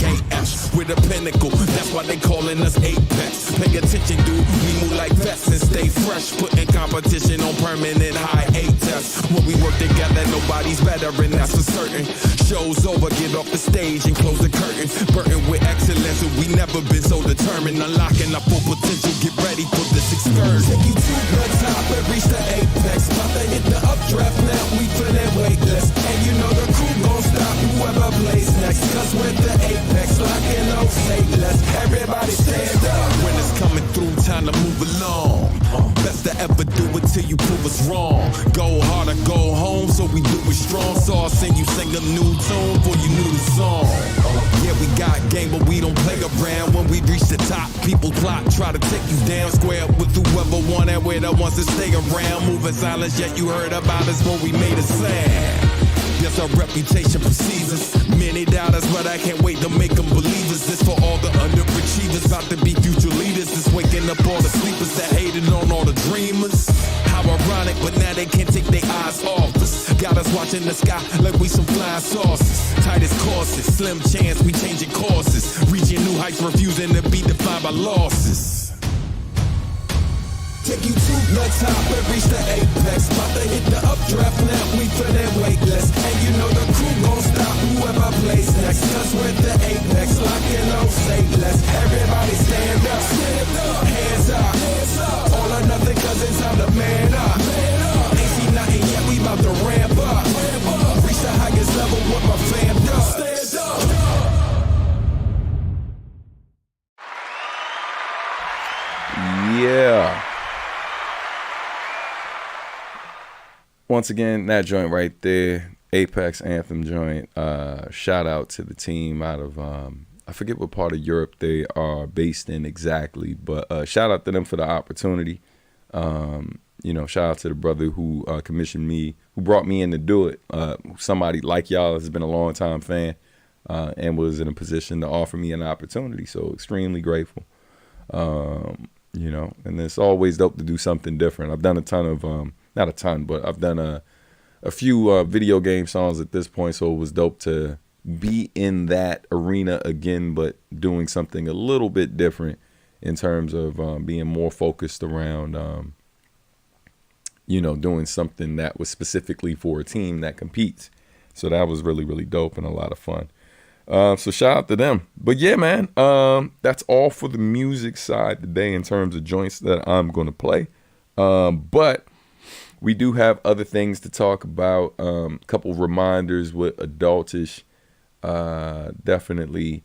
APEKS, we're the pinnacle. That's why they calling us Apex. Pay attention, dude. We move like vets and stay fresh. Putting competition on permanent high A-tests. When we work together, nobody's better, and that's for certain. Show's over, get off the stage and close the curtain. Burden with excellence, and we never been so determined. Unlocking our full potential, get ready for this excursion. Take you to the top and reach the apex. About to hit the updraft now, we feeling weightless. And you know the crew gon' stop whoever plays next. Cause we're the apex, lock in, no say less. Everybody stand up. When it's coming through, time to move along. Best to ever do it till you prove us wrong. Go hard or go home, so we do it strong. So I'll sing you sing a new tune before you knew the song. Yeah, we got game, but we don't play around. When we reach the top, people plot, try to take you down. Square up with whoever won and we're the ones that stay around. Moving silence, yet you heard about us when we made a sound. Yes, our reputation precedes us. Many doubt us, but I can't wait to make them believers. This for all the underachievers, about to be future leaders. This waking up all the sleepers that hated on all the dreamers. How ironic, but now they can't take their eyes off us. Got us watching the sky like we some flying saucers. Tightest courses, slim chance we changing courses. Reaching new heights, refusing to be defined by losses. Take you to the top and reach the apex. About to hit the updraft now, we feeling weightless. And you know the crew gon' stop whoever plays next. Cause we're the apex, lock in, no say less. Everybody stand up, stand up. Hands up, hands up. All or nothing, cause it's time to man up. Man up. Ain't seen nothing yet, we about to ramp up. Ramp up. Reach the highest level with my fam up. Stand up. Yeah. Once again, that joint right there, Apex Anthem joint. Shout out to the team out of, I forget what part of Europe they are based in exactly, but shout out to them for the opportunity. You know, shout out to the brother who commissioned me, who brought me in to do it. Somebody like y'all has been a long time fan and was in a position to offer me an opportunity. So extremely grateful. You know, and it's always dope to do something different. I've done a ton of, not a ton, but I've done a few video game songs at this point. So it was dope to be in that arena again, but doing something a little bit different in terms of being more focused around, you know, doing something that was specifically for a team that competes. So that was really, really dope and a lot of fun. So shout out to them. But yeah, man, that's all for the music side today in terms of joints that I'm going to play. But we do have other things to talk about. A couple reminders with Adultish. Definitely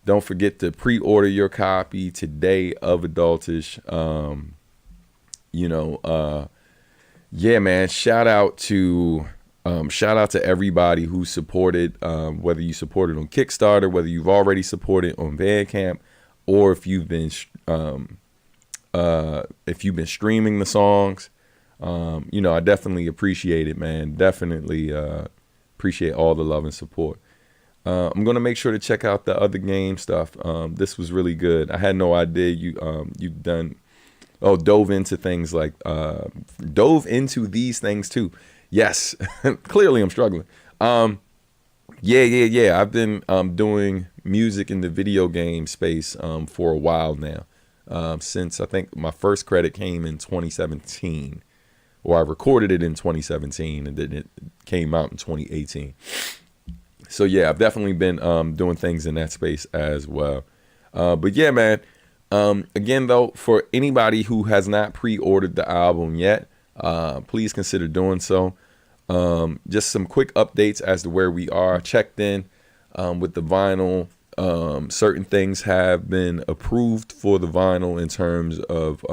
don't forget to pre-order your copy today of Adultish. You know, yeah, man, shout out to everybody who supported, whether you supported on Kickstarter, whether you've already supported on Bandcamp, or if you've been streaming the songs. You know, I definitely appreciate it, man. Definitely appreciate all the love and support. I'm gonna make sure to check out the other game stuff. This was really good. I had no idea you've dove into things like dove into these things too. Yes, clearly I'm struggling. Yeah. I've been doing music in the video game space for a while now. Since I think my first credit came in 2017, or I recorded it in 2017 and then it came out in 2018. So yeah, I've definitely been doing things in that space as well. But yeah, man, again though, for anybody who has not pre-ordered the album yet, please consider doing so. Just some quick updates as to where we are. Checked in with the vinyl. Certain things have been approved for the vinyl in terms of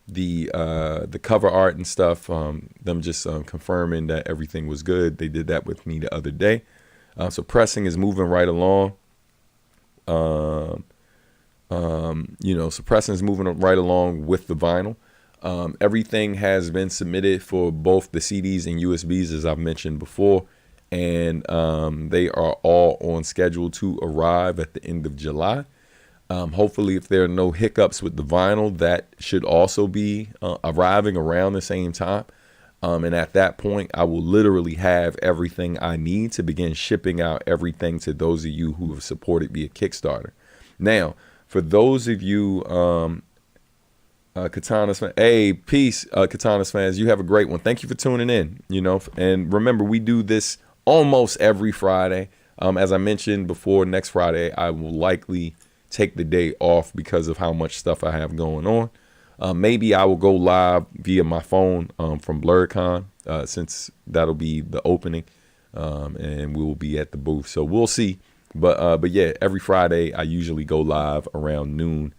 the cover art and stuff. Them just confirming that everything was good. They did that with me the other day. So pressing is moving right along. So pressing is moving right along with the vinyl. Everything has been submitted for both the CDs and USBs, as I've mentioned before, and they are all on schedule to arrive at the end of July. Hopefully, if there are no hiccups with the vinyl, that should also be arriving around the same time. And at that point, I will literally have everything I need to begin shipping out everything to those of you who have supported via Kickstarter. Now, for those of you, Katana's fans, hey, peace, Katana's fans, you have a great one. Thank you for tuning in, and remember, we do this almost every Friday. As I mentioned before, next Friday, I will likely take the day off because of how much stuff I have going on. Maybe I will go live via my phone from BlurredCon, since that'll be the opening, and we will be at the booth. So we'll see. But yeah, every Friday I usually go live around noon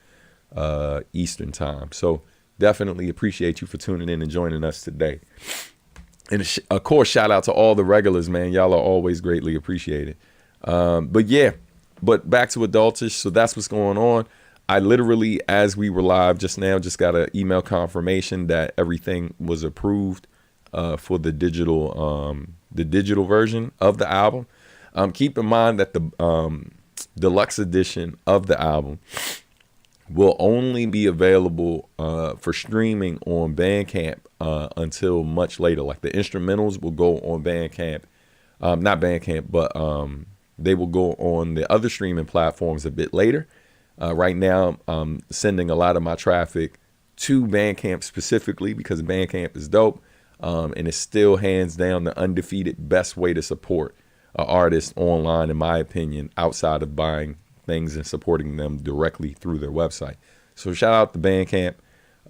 Eastern time. So definitely appreciate you for tuning in and joining us today. And of course, shout out to all the regulars, man. Y'all are always greatly appreciated. But back to Adultish. So that's what's going on. I literally, as we were live just now, just got an email confirmation that everything was approved for the digital version of the album. Keep in mind that the deluxe edition of the album will only be available for streaming on Bandcamp until much later. Like the instrumentals will go on Bandcamp, not Bandcamp, but they will go on the other streaming platforms a bit later. Right now, I'm sending a lot of my traffic to Bandcamp specifically because Bandcamp is dope, and it's still hands down the undefeated best way to support an artist online, in my opinion, outside of buying things and supporting them directly through their website. So shout out to Bandcamp.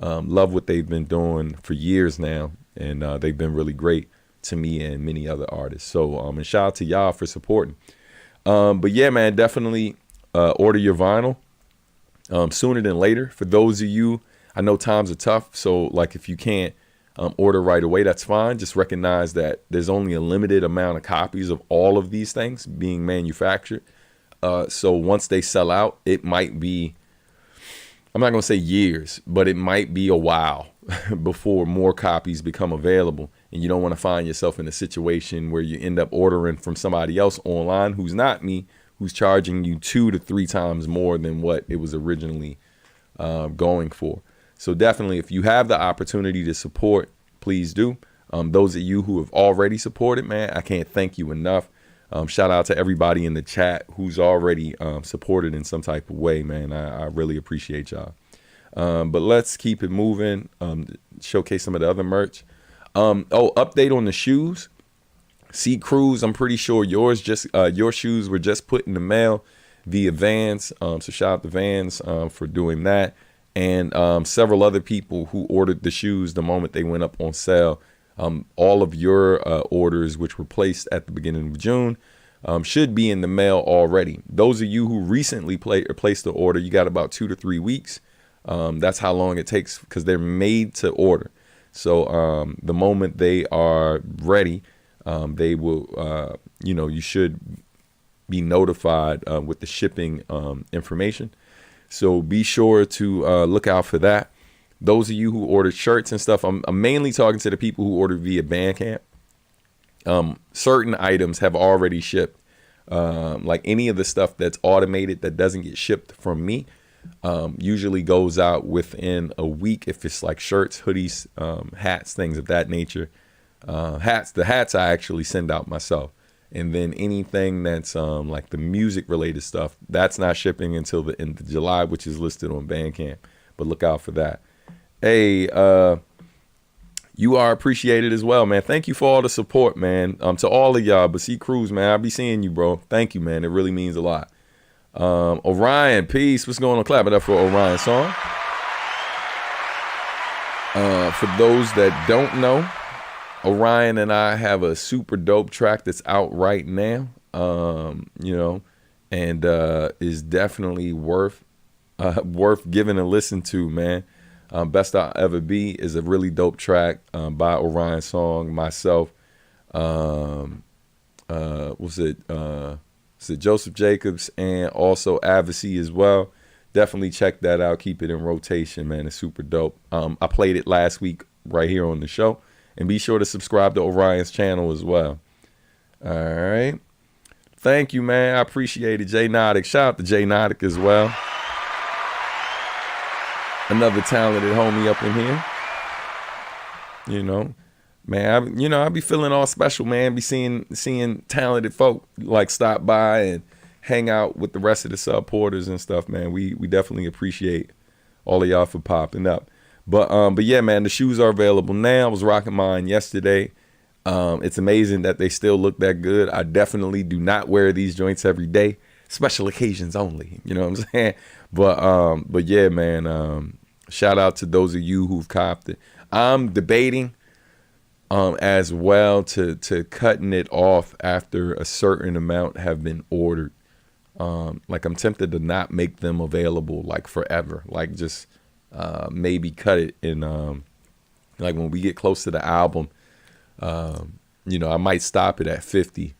Love what they've been doing for years now, and they've been really great to me and many other artists. So and shout out to y'all for supporting. But yeah, man, definitely order your vinyl sooner than later. For those of you, I know times are tough, so like if you can't order right away, that's fine. Just recognize that there's only a limited amount of copies of all of these things being manufactured. So once they sell out, it might be, I'm not going to say years, but it might be a while before more copies become available. And you don't want to find yourself in a situation where you end up ordering from somebody else online who's not me, who's charging you 2 to 3 times more than what it was originally going for. So definitely, if you have the opportunity to support, please do. Those of you who have already supported, man, I can't thank you enough. Shout out to everybody in the chat who's already supported in some type of way, man. I really appreciate y'all. But let's keep it moving. Showcase some of the other merch. Update on the shoes. C Cruz, I'm pretty sure your shoes were just put in the mail via Vans. So shout out to Vans for doing that. And several other people who ordered the shoes the moment they went up on sale. All of your orders, which were placed at the beginning of June, should be in the mail already. Those of you who recently placed the order, you got about 2 to 3 weeks. That's how long it takes because they're made to order. So the moment they are ready, they will, you should be notified with the shipping information. So be sure to look out for that. Those of you who ordered shirts and stuff, I'm mainly talking to the people who ordered via Bandcamp. Certain items have already shipped. Like any of the stuff that's automated that doesn't get shipped from me usually goes out within a week. If it's like shirts, hoodies, hats, things of that nature. The hats I actually send out myself. And then anything that's like the music related stuff, that's not shipping until the end of July, which is listed on Bandcamp. But look out for that. Hey, you are appreciated as well, man. Thank you for all the support, man. To all of y'all, but C Cruz, man, I'll be seeing you, bro. Thank you, man. It really means a lot. Orion, peace. What's going on? Clap it up for Orion song. For those that don't know, Orion and I have a super dope track that's out right now, and is definitely worth giving a listen to, man. Best I'll Ever Be is a really dope track by Orion Song, myself. Was it Joseph Jacobs, and also Advocacy as well. Definitely check that out. Keep it in rotation, man. It's super dope. I played it last week right here on the show. And be sure to subscribe to Orion's channel as well. All right. Thank you, man. I appreciate it. Jay Nodic. Shout out to Jay Nodic as well. Another talented homie up in here. You know, man, I be feeling all special, man. Be seeing talented folk like stop by and hang out with the rest of the supporters and stuff, man. We definitely appreciate all of y'all for popping up. But yeah, man, the shoes are available now. I was rocking mine yesterday. It's amazing that they still look that good. I definitely do not wear these joints every day. Special occasions only. You know what I'm saying? But yeah, man, shout out to those of you who've copped it. I'm debating as well to cutting it off after a certain amount have been ordered. Like I'm tempted to not make them available like forever. Like just maybe cut it in like when we get close to the album, I might stop it at 50,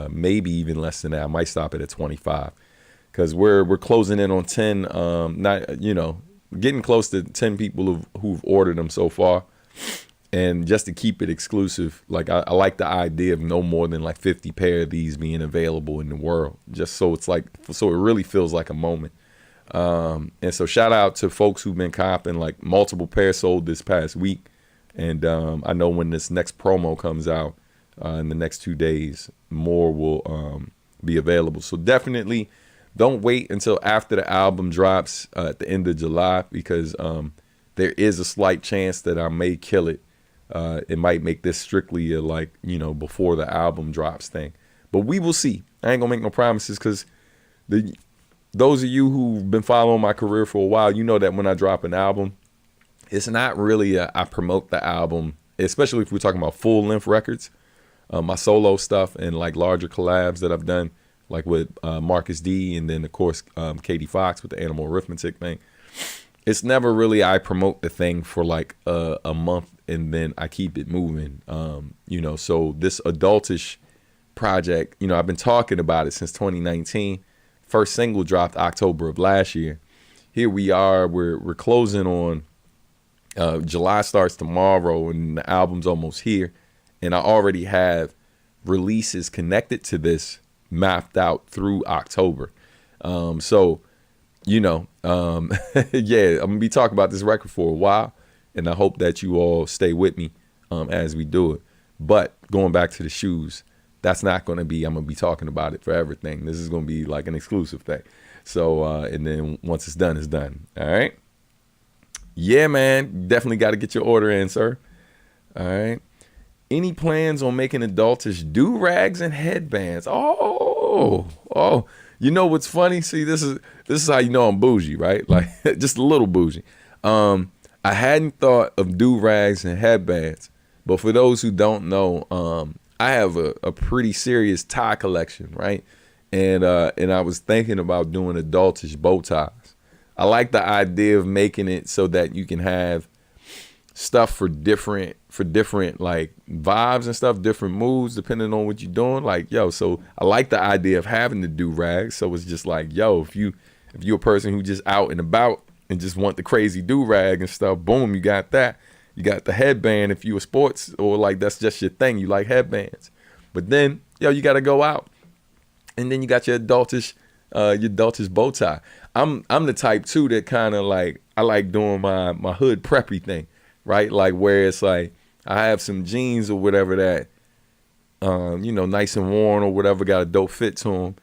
maybe even less than that. I might stop it at 25 because we're closing in on 10, getting close to 10 people who've ordered them so far. And just to keep it exclusive, like I like the idea of no more than like 50 pair of these being available in the world, just so it really feels like a moment. And so shout out to folks who've been copping, like multiple pairs sold this past week. And I know when this next promo comes out in the next 2 days, more will be available. So definitely don't wait until after the album drops at the end of July, because there is a slight chance that I may kill it. It might make this strictly a before the album drops thing. But we will see. I ain't gonna make no promises because those of you who've been following my career for a while, you know that when I drop an album, it's not really I promote the album, especially if we're talking about full length records, my solo stuff and like larger collabs that I've done, like with Marcus D, and then of course Katie Fox with the Animal Arithmetic thing. It's never really I promote the thing for like a month and then I keep it moving. So this Adultish project, I've been talking about it since 2019. First single dropped October of last year. Here we are, we're closing on July starts tomorrow and the album's almost here. And I already have releases connected to this mapped out through October. Yeah, I'm gonna be talking about this record for a while, and I hope that you all stay with me as we do it. But going back to the shoes, that's not gonna be, I'm gonna be talking about it for everything. This is gonna be like an exclusive thing. So, and then once it's done, it's done. All right. Yeah, man, definitely got to get your order in, sir. All right. Any plans on making Adultish do-rags and headbands? Oh. You know what's funny? See, this is how you know I'm bougie, right? Like just a little bougie. I hadn't thought of do-rags and headbands, but for those who don't know, I have a pretty serious tie collection, right? And I was thinking about doing Adultish bow ties. I like the idea of making it so that you can have stuff for different like vibes and stuff, different moods depending on what you're doing. Like, so I like the idea of having the do-rag. So it's just like, if you're a person who just out and about and just want the crazy do-rag and stuff, boom, you got that. You got the headband if you a sports or like that's just your thing. You like headbands. But then, you got to go out. And then you got your Adultish bow tie. I'm the type too that kind of like, I like doing my hood preppy thing, right? Like where it's like I have some jeans or whatever that, nice and worn or whatever, got a dope fit to them,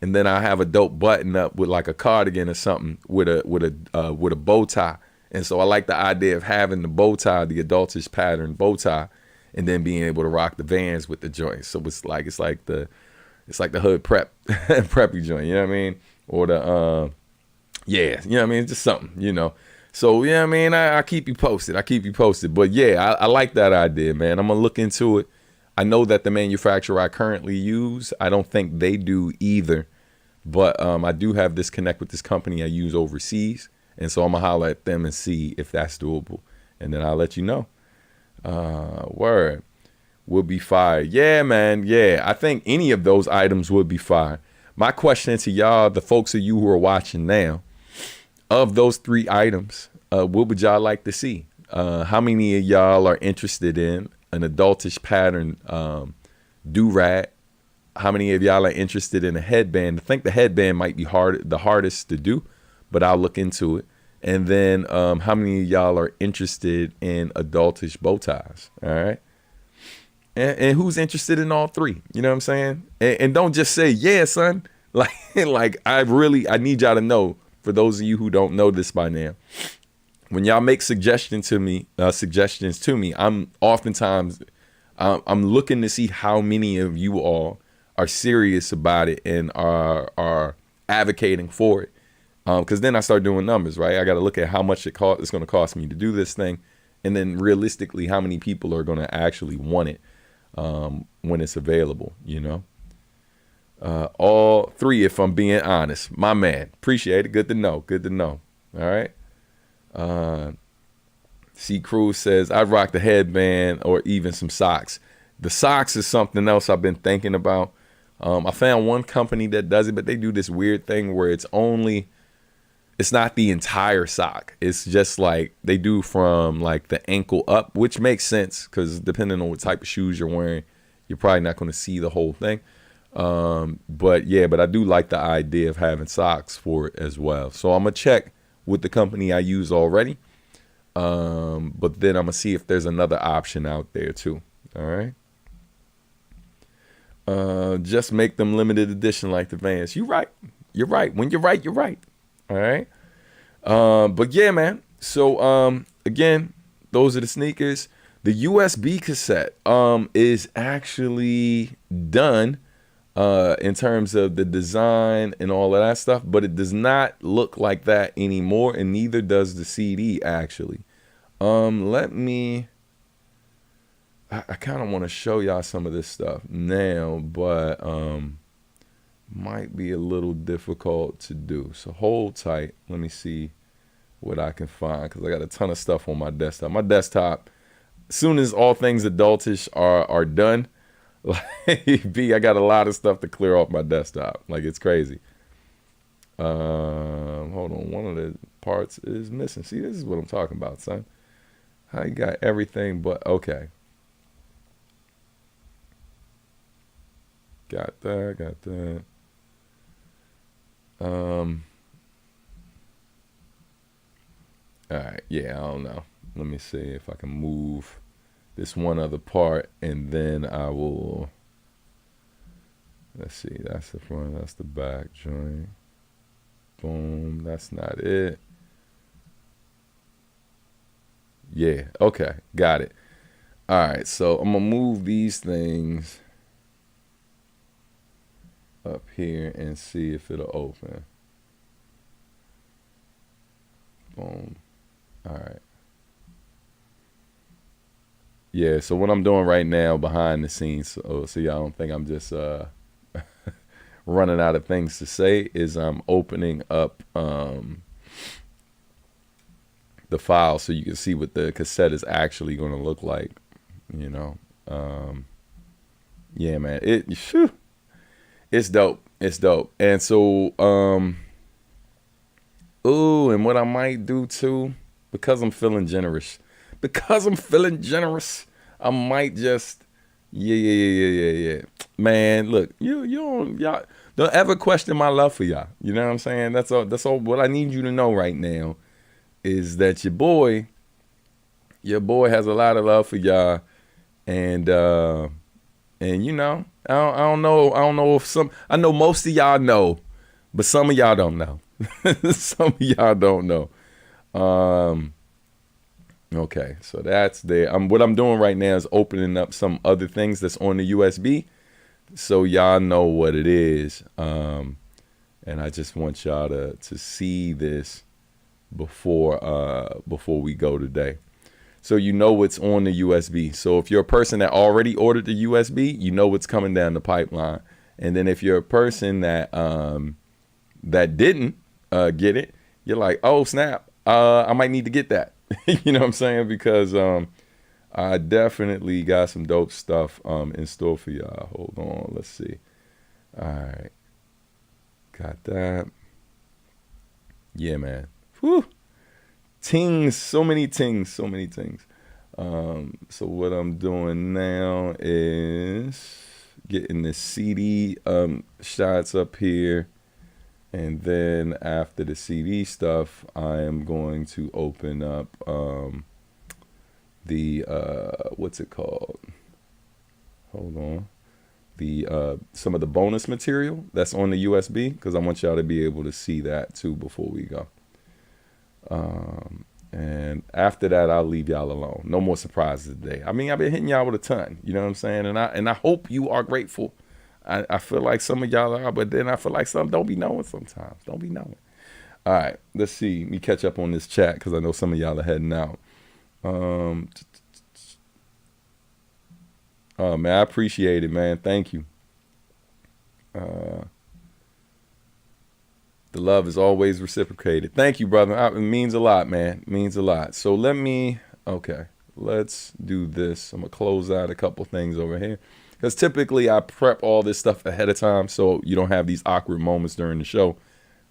and then I have a dope button up with like a cardigan or something with a bow tie. And so I like the idea of having the bow tie, the Adultish pattern bow tie, and then being able to rock the Vans with the joints. So it's like the hood preppy joint, you know what I mean? Or the you know what I mean? Just something, So yeah, I mean, I keep you posted. But yeah, I like that idea, man. I'm gonna look into it. I know that the manufacturer I currently use, I don't think they do either. But I do have this connect with this company I use overseas. And so I'm gonna holler at them and see if that's doable. And then I'll let you know. Word. Will be fire. Yeah, man. Yeah. I think any of those items would be fire. My question to y'all, the folks of you who are watching now, of those 3 items, what would y'all like to see? How many of y'all are interested in an adultish pattern do-rag? How many of y'all are interested in a headband? I think the headband might be the hardest to do, but I'll look into it. And then how many of y'all are interested in adultish bow ties? All right. And who's interested in all 3? You know what I'm saying? And don't just say, yeah, son. Like I need y'all to know, for those of you who don't know this by now, when y'all make suggestions to me, I'm oftentimes I'm looking to see how many of you all are serious about it and are advocating for it. Because then I start doing numbers, right? I got to look at how much it's going to cost me to do this thing, and then realistically, how many people are going to actually want it when it's available, you know? All 3, if I'm being honest. My man, appreciate it. Good to know. All right. C. Cruz says, I'd rock the headband or even some socks. The socks is something else I've been thinking about. I found one company that does it, but they do this weird thing where it's not the entire sock. It's just like they do from like the ankle up, which makes sense because depending on what type of shoes you're wearing, you're probably not going to see the whole thing. But I do like the idea of having socks for it as well. So I'm going to check with the company I use already. But then I'm going to see if there's another option out there too. All right. Just make them limited edition like the Vans. You're right. When you're right, you're right. All right. But yeah, man. So, again, those are the sneakers. The USB cassette, is actually done, in terms of the design and all of that stuff, but it does not look like that anymore. And neither does the CD actually. I kind of want to show y'all some of this stuff now, but, might be a little difficult to do. So hold tight. Let me see what I can find, because I got a ton of stuff on my desktop. My desktop, as soon as all things adultish are done, like I got a lot of stuff to clear off my desktop. Like, it's crazy. Hold on. One of the parts is missing. See, this is what I'm talking about, son. How you got everything but okay. Got that. All right, yeah, I don't know. Let me see if I can move this one other part, and then I will. Let's see. That's the front. That's the back joint. Boom. That's not it. Yeah. Okay. Got it. All right. So I'm gonna move these things up here and see if it'll open. Boom. All right. Yeah, so what I'm doing right now behind the scenes, so y'all don't think I'm just running out of things to say, is I'm opening up the file so you can see what the cassette is actually going to look like, you know. Yeah, man, it's dope. It's dope. And so, and what I might do too, because I'm feeling generous, I might just, yeah. Man, look, y'all don't ever question my love for y'all. You know what I'm saying? That's all. What I need you to know right now is that your boy has a lot of love for y'all, and you know, I don't know if I know most of y'all know, but some of y'all don't know. Some of y'all don't know. Okay, so that's there. What I'm doing right now is opening up some other things that's on the USB, so y'all know what it is. And I just want y'all to see this before we go today. So you know what's on the USB. So if you're a person that already ordered the USB, you know what's coming down the pipeline. And then if you're a person that that didn't get it, you're like, oh snap, I might need to get that. You know what I'm saying? Because I definitely got some dope stuff in store for y'all. Hold on, let's see. All right, got that. Yeah, man. Whew. Tings, so many tings. So what I'm doing now is getting the CD shots up here. And then after the CD stuff, I am going to open up the what's it called? Hold on. The some of the bonus material that's on the USB, because I want y'all to be able to see that too before we go. And after that, I'll leave y'all alone. No more surprises today. I mean, I've been hitting y'all with a ton. You know what I'm saying? And I hope you are grateful. I feel like some of y'all are, but then I feel like some don't be knowing sometimes. Don't be knowing. All right, let's see. Let me catch up on this chat because I know some of y'all are heading out. Oh, man, I appreciate it, man. Thank you. The love is always reciprocated. Thank you, brother. It means a lot, man. It means a lot. So let's do this. I'm going to close out a couple things over here. Because typically I prep all this stuff ahead of time so you don't have these awkward moments during the show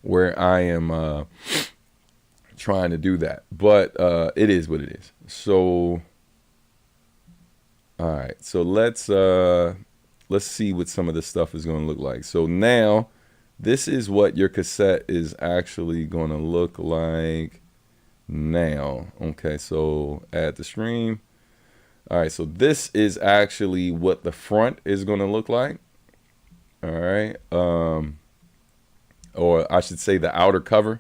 where I am trying to do that. But it is what it is. So, all right. So let's see what some of this stuff is going to look like. So now this is what your cassette is actually going to look like now. Okay, so add the stream. All right, so this is actually what the front is going to look like. All right, or I should say the outer cover.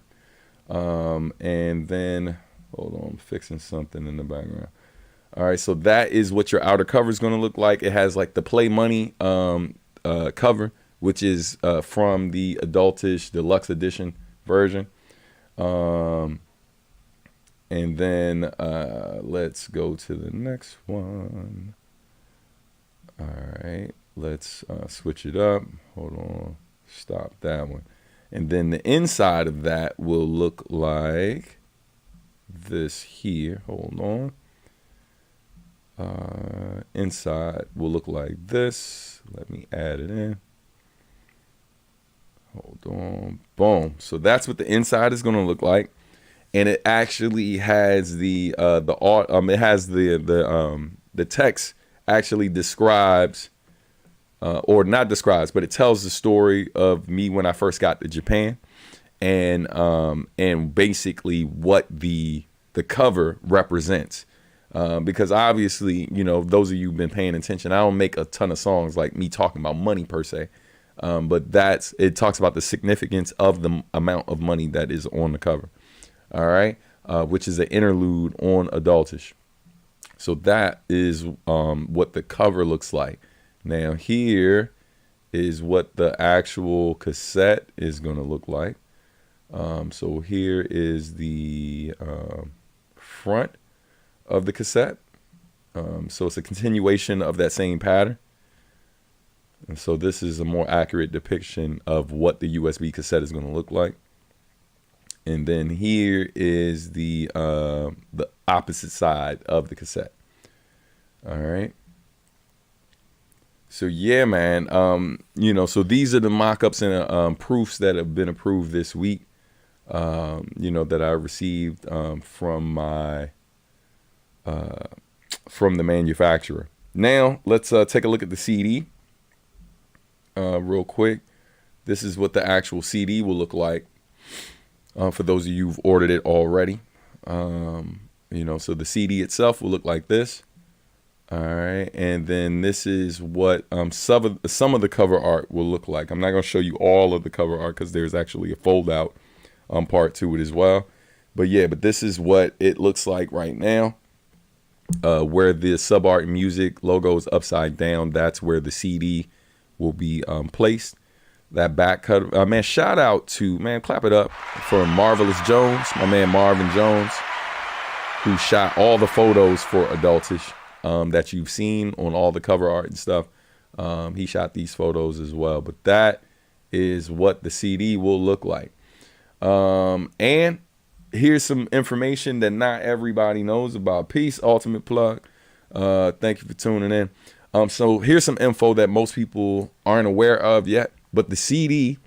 And then, hold on, I'm fixing something in the background. All right, so that is what your outer cover is going to look like. It has like the Play Money cover, which is from the Adultish Deluxe Edition version. And then let's go to the next one. All right, let's switch it up. Hold on, stop that one. And then the inside of that will look like this here. Hold on. Inside will look like this. Let me add it in. Hold on. Boom. So that's what the inside is going to look like. And it actually has the art. It has the text actually describes, or not describes, but it tells the story of me when I first got to Japan, and basically what the cover represents. Because obviously, you know, those of you who've been paying attention, I don't make a ton of songs like me talking about money per se, but it talks about the significance of the amount of money that is on the cover. All right, which is an interlude on Adultish. So that is what the cover looks like. Now here is what the actual cassette is going to look like. So here is the front of the cassette. So it's a continuation of that same pattern. And so this is a more accurate depiction of what the USB cassette is going to look like. And then here is the opposite side of the cassette. All right. So yeah, man. You know, so these are the mock-ups and proofs that have been approved this week. You know, that I received from the manufacturer. Now let's take a look at the CD real quick. This is what the actual CD will look like. For those of you who've ordered it already, you know, so the CD itself will look like this. All right. And then this is what some of the cover art will look like. I'm not going to show you all of the cover art because there's actually a fold out part to it as well. But yeah, but this is what it looks like right now. Where the sub art music logo is upside down, that's where the CD will be placed. that back cut. Man, shout out to, man, clap it up for Marvelous Jones, my man Marvin Jones, who shot all the photos for Adultish that you've seen on all the cover art and stuff. He shot these photos as well. But that is what the CD will look like. And here's some information that not everybody knows about. Peace, Ultimate Plug. Thank you for tuning in. So here's some info that most people aren't aware of yet. But the CD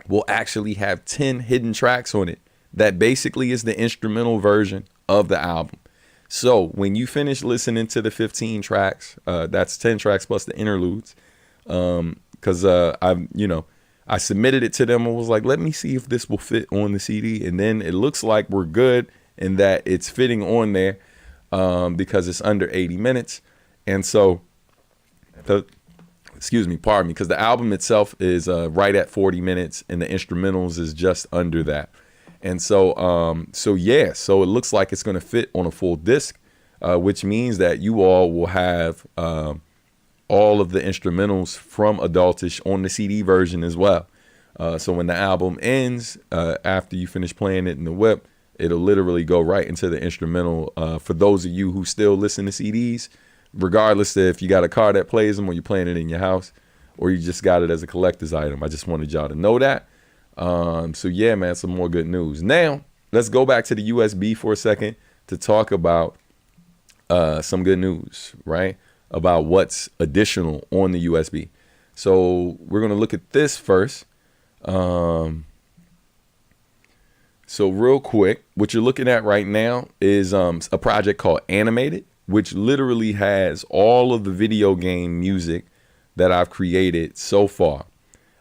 will actually have 10 hidden tracks on it. That basically is the instrumental version of the album. So when you finish listening to the 15 tracks, that's 10 tracks plus the interludes. Because I submitted it to them and was like, let me see if this will fit on the CD. And then it looks like we're good and that it's fitting on there because it's under 80 minutes. And so, pardon me, because the album itself is right at 40 minutes and the instrumentals is just under that. And so it looks like it's going to fit on a full disc, which means that you all will have all of the instrumentals from Adultish on the CD version as well. So when the album ends, after you finish playing it in the whip, it'll literally go right into the instrumental. For those of you who still listen to CDs, regardless if you got a car that plays them or you're playing it in your house or you just got it as a collector's item. I just wanted y'all to know that. So yeah, man, some more good news. Now, let's go back to the USB for a second to talk about some good news, right? About what's additional on the USB. So we're going to look at this first. So real quick, what you're looking at right now is a project called Animated, which literally has all of the video game music that I've created so far.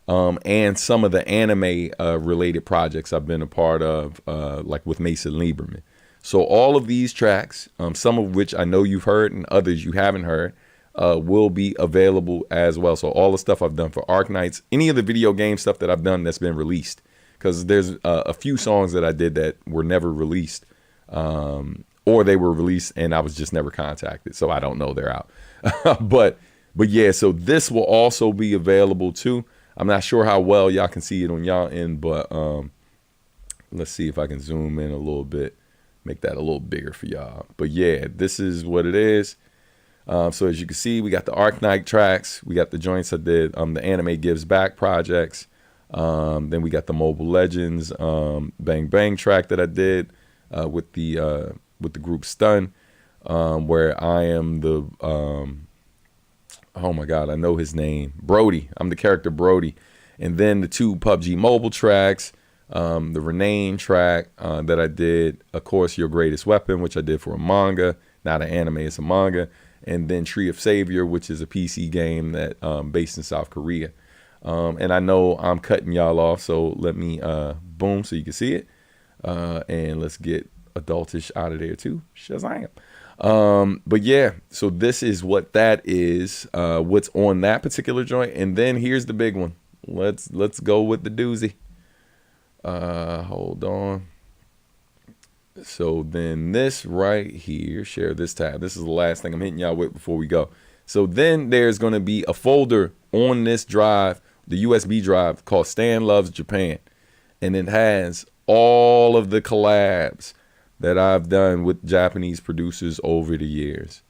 And some of the anime related projects I've been a part of, like with Mason Lieberman. So all of these tracks, some of which I know you've heard and others you haven't heard, will be available as well. So all the stuff I've done for Arknights, any of the video game stuff that I've done that's been released, because there's a few songs that I did that were never released, or they were released and I was just never contacted. So I don't know they're out. But yeah, so this will also be available too. I'm not sure how well y'all can see it on y'all end, but let's see if I can zoom in a little bit, make that a little bigger for y'all. But yeah, this is what it is. So as you can see, we got the Arknight tracks, we got the joints I did, the Anime Gives Back projects. Then we got the Mobile Legends Bang Bang track that I did with the group Stun, where I am the oh my God, I know his name, Brody. I'm the character Brody. And then the 2 PUBG Mobile tracks, the Renane track that I did, of course, Your Greatest Weapon, which I did for a manga, not an anime, it's a manga. And then Tree of Savior, which is a PC game that based in South Korea. And I know I'm cutting y'all off, so let me boom so you can see it. And let's get Adultish out of there too. Shazam. But yeah, so this is what that is, what's on that particular joint. And then here's the big one. Let's go with the doozy. Hold on. So then this right here, share this tab. This is the last thing I'm hitting y'all with before we go. So then there's going to be a folder on this drive, the USB drive, called Stan Loves Japan. And it has all of the collabs that I've done with Japanese producers over the years,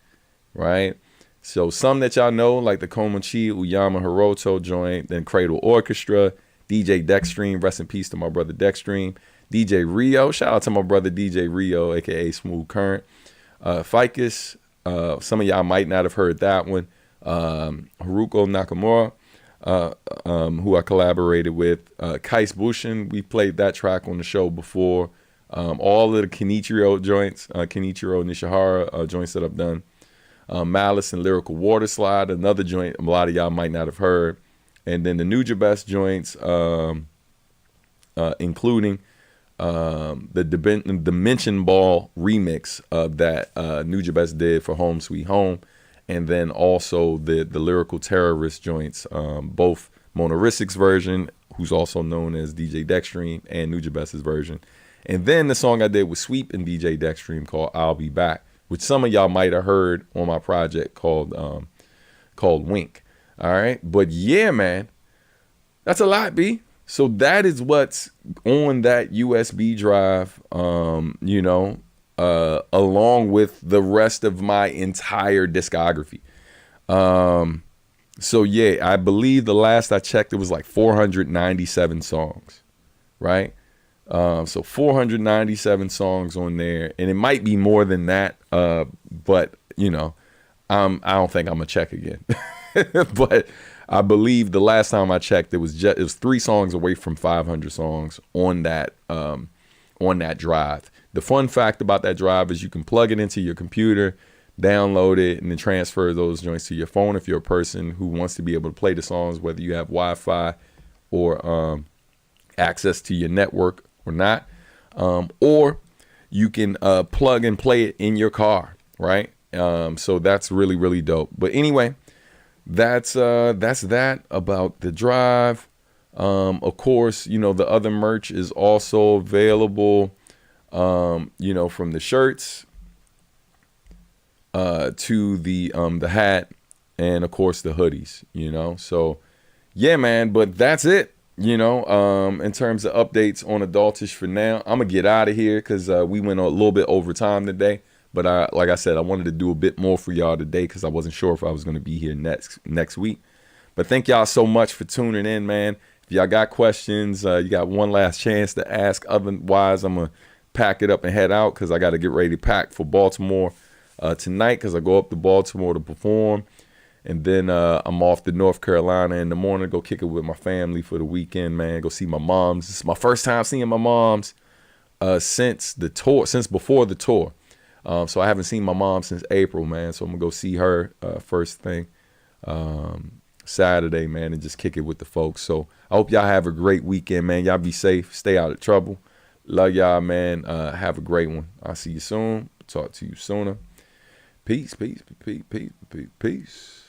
right? So some that y'all know, like the Komachi Uyama Hiroto joint, then Cradle Orchestra, DJ Dexstream, rest in peace to my brother Dexstream, DJ Rio, shout out to my brother DJ Rio, aka Smooth Current, Ficus, some of y'all might not have heard that one, Haruko Nakamura, who I collaborated with, Kais Bushin, we played that track on the show before, all of the Kenichiro joints, Kenichiro Nishihara joints that I've done, Malice and Lyrical Water Slide, another joint a lot of y'all might not have heard, and then the Nujabes joints, including the Dimension Ball remix that Nujabes did for Home Sweet Home, and then also the Lyrical Terrorist joints, both Monoristic's version, who's also known as DJ Dexstream, and Nujabes' version. And then the song I did with Sweep and DJ Dexstream called I'll Be Back, which some of y'all might have heard on my project called Wink. All right. But yeah, man, That's a lot, B. So that is what's on that USB drive, along with the rest of my entire discography. So yeah, I believe the last I checked, it was like 497 songs, right? So 497 songs on there, and it might be more than that, but I don't think I'm gonna check again. But I believe the last time I checked, it was 3 songs away from 500 songs on that drive. The fun fact about that drive is you can plug it into your computer, download it, and then transfer those joints to your phone if you're a person who wants to be able to play the songs, whether you have Wi-Fi or access to your network or not. Or you can plug and play it in your car, right? So that's really, really dope. But anyway, that's that about the drive. Of course, the other merch is also available, from the shirts to the hat, and of course the hoodies, So yeah, man, but that's it, in terms of updates on Adultish for now. I'm gonna get out of here because we went a little bit over time today. But like I said, I wanted to do a bit more for y'all today because I wasn't sure if I was going to be here next week. But thank y'all so much for tuning in, man. If y'all got questions, you got one last chance to ask. Otherwise, I'm going to pack it up and head out because I got to get ready to pack for Baltimore tonight because I go up to Baltimore to perform. And then I'm off to North Carolina in the morning to go kick it with my family for the weekend, man. Go see my moms. This is my first time seeing my moms since before the tour. So I haven't seen my mom since April, man. So I'm going to go see her first thing Saturday, man, and just kick it with the folks. So I hope y'all have a great weekend, man. Y'all be safe. Stay out of trouble. Love y'all, man. Have a great one. I'll see you soon. Talk to you sooner. Peace, peace, peace, peace, peace, peace.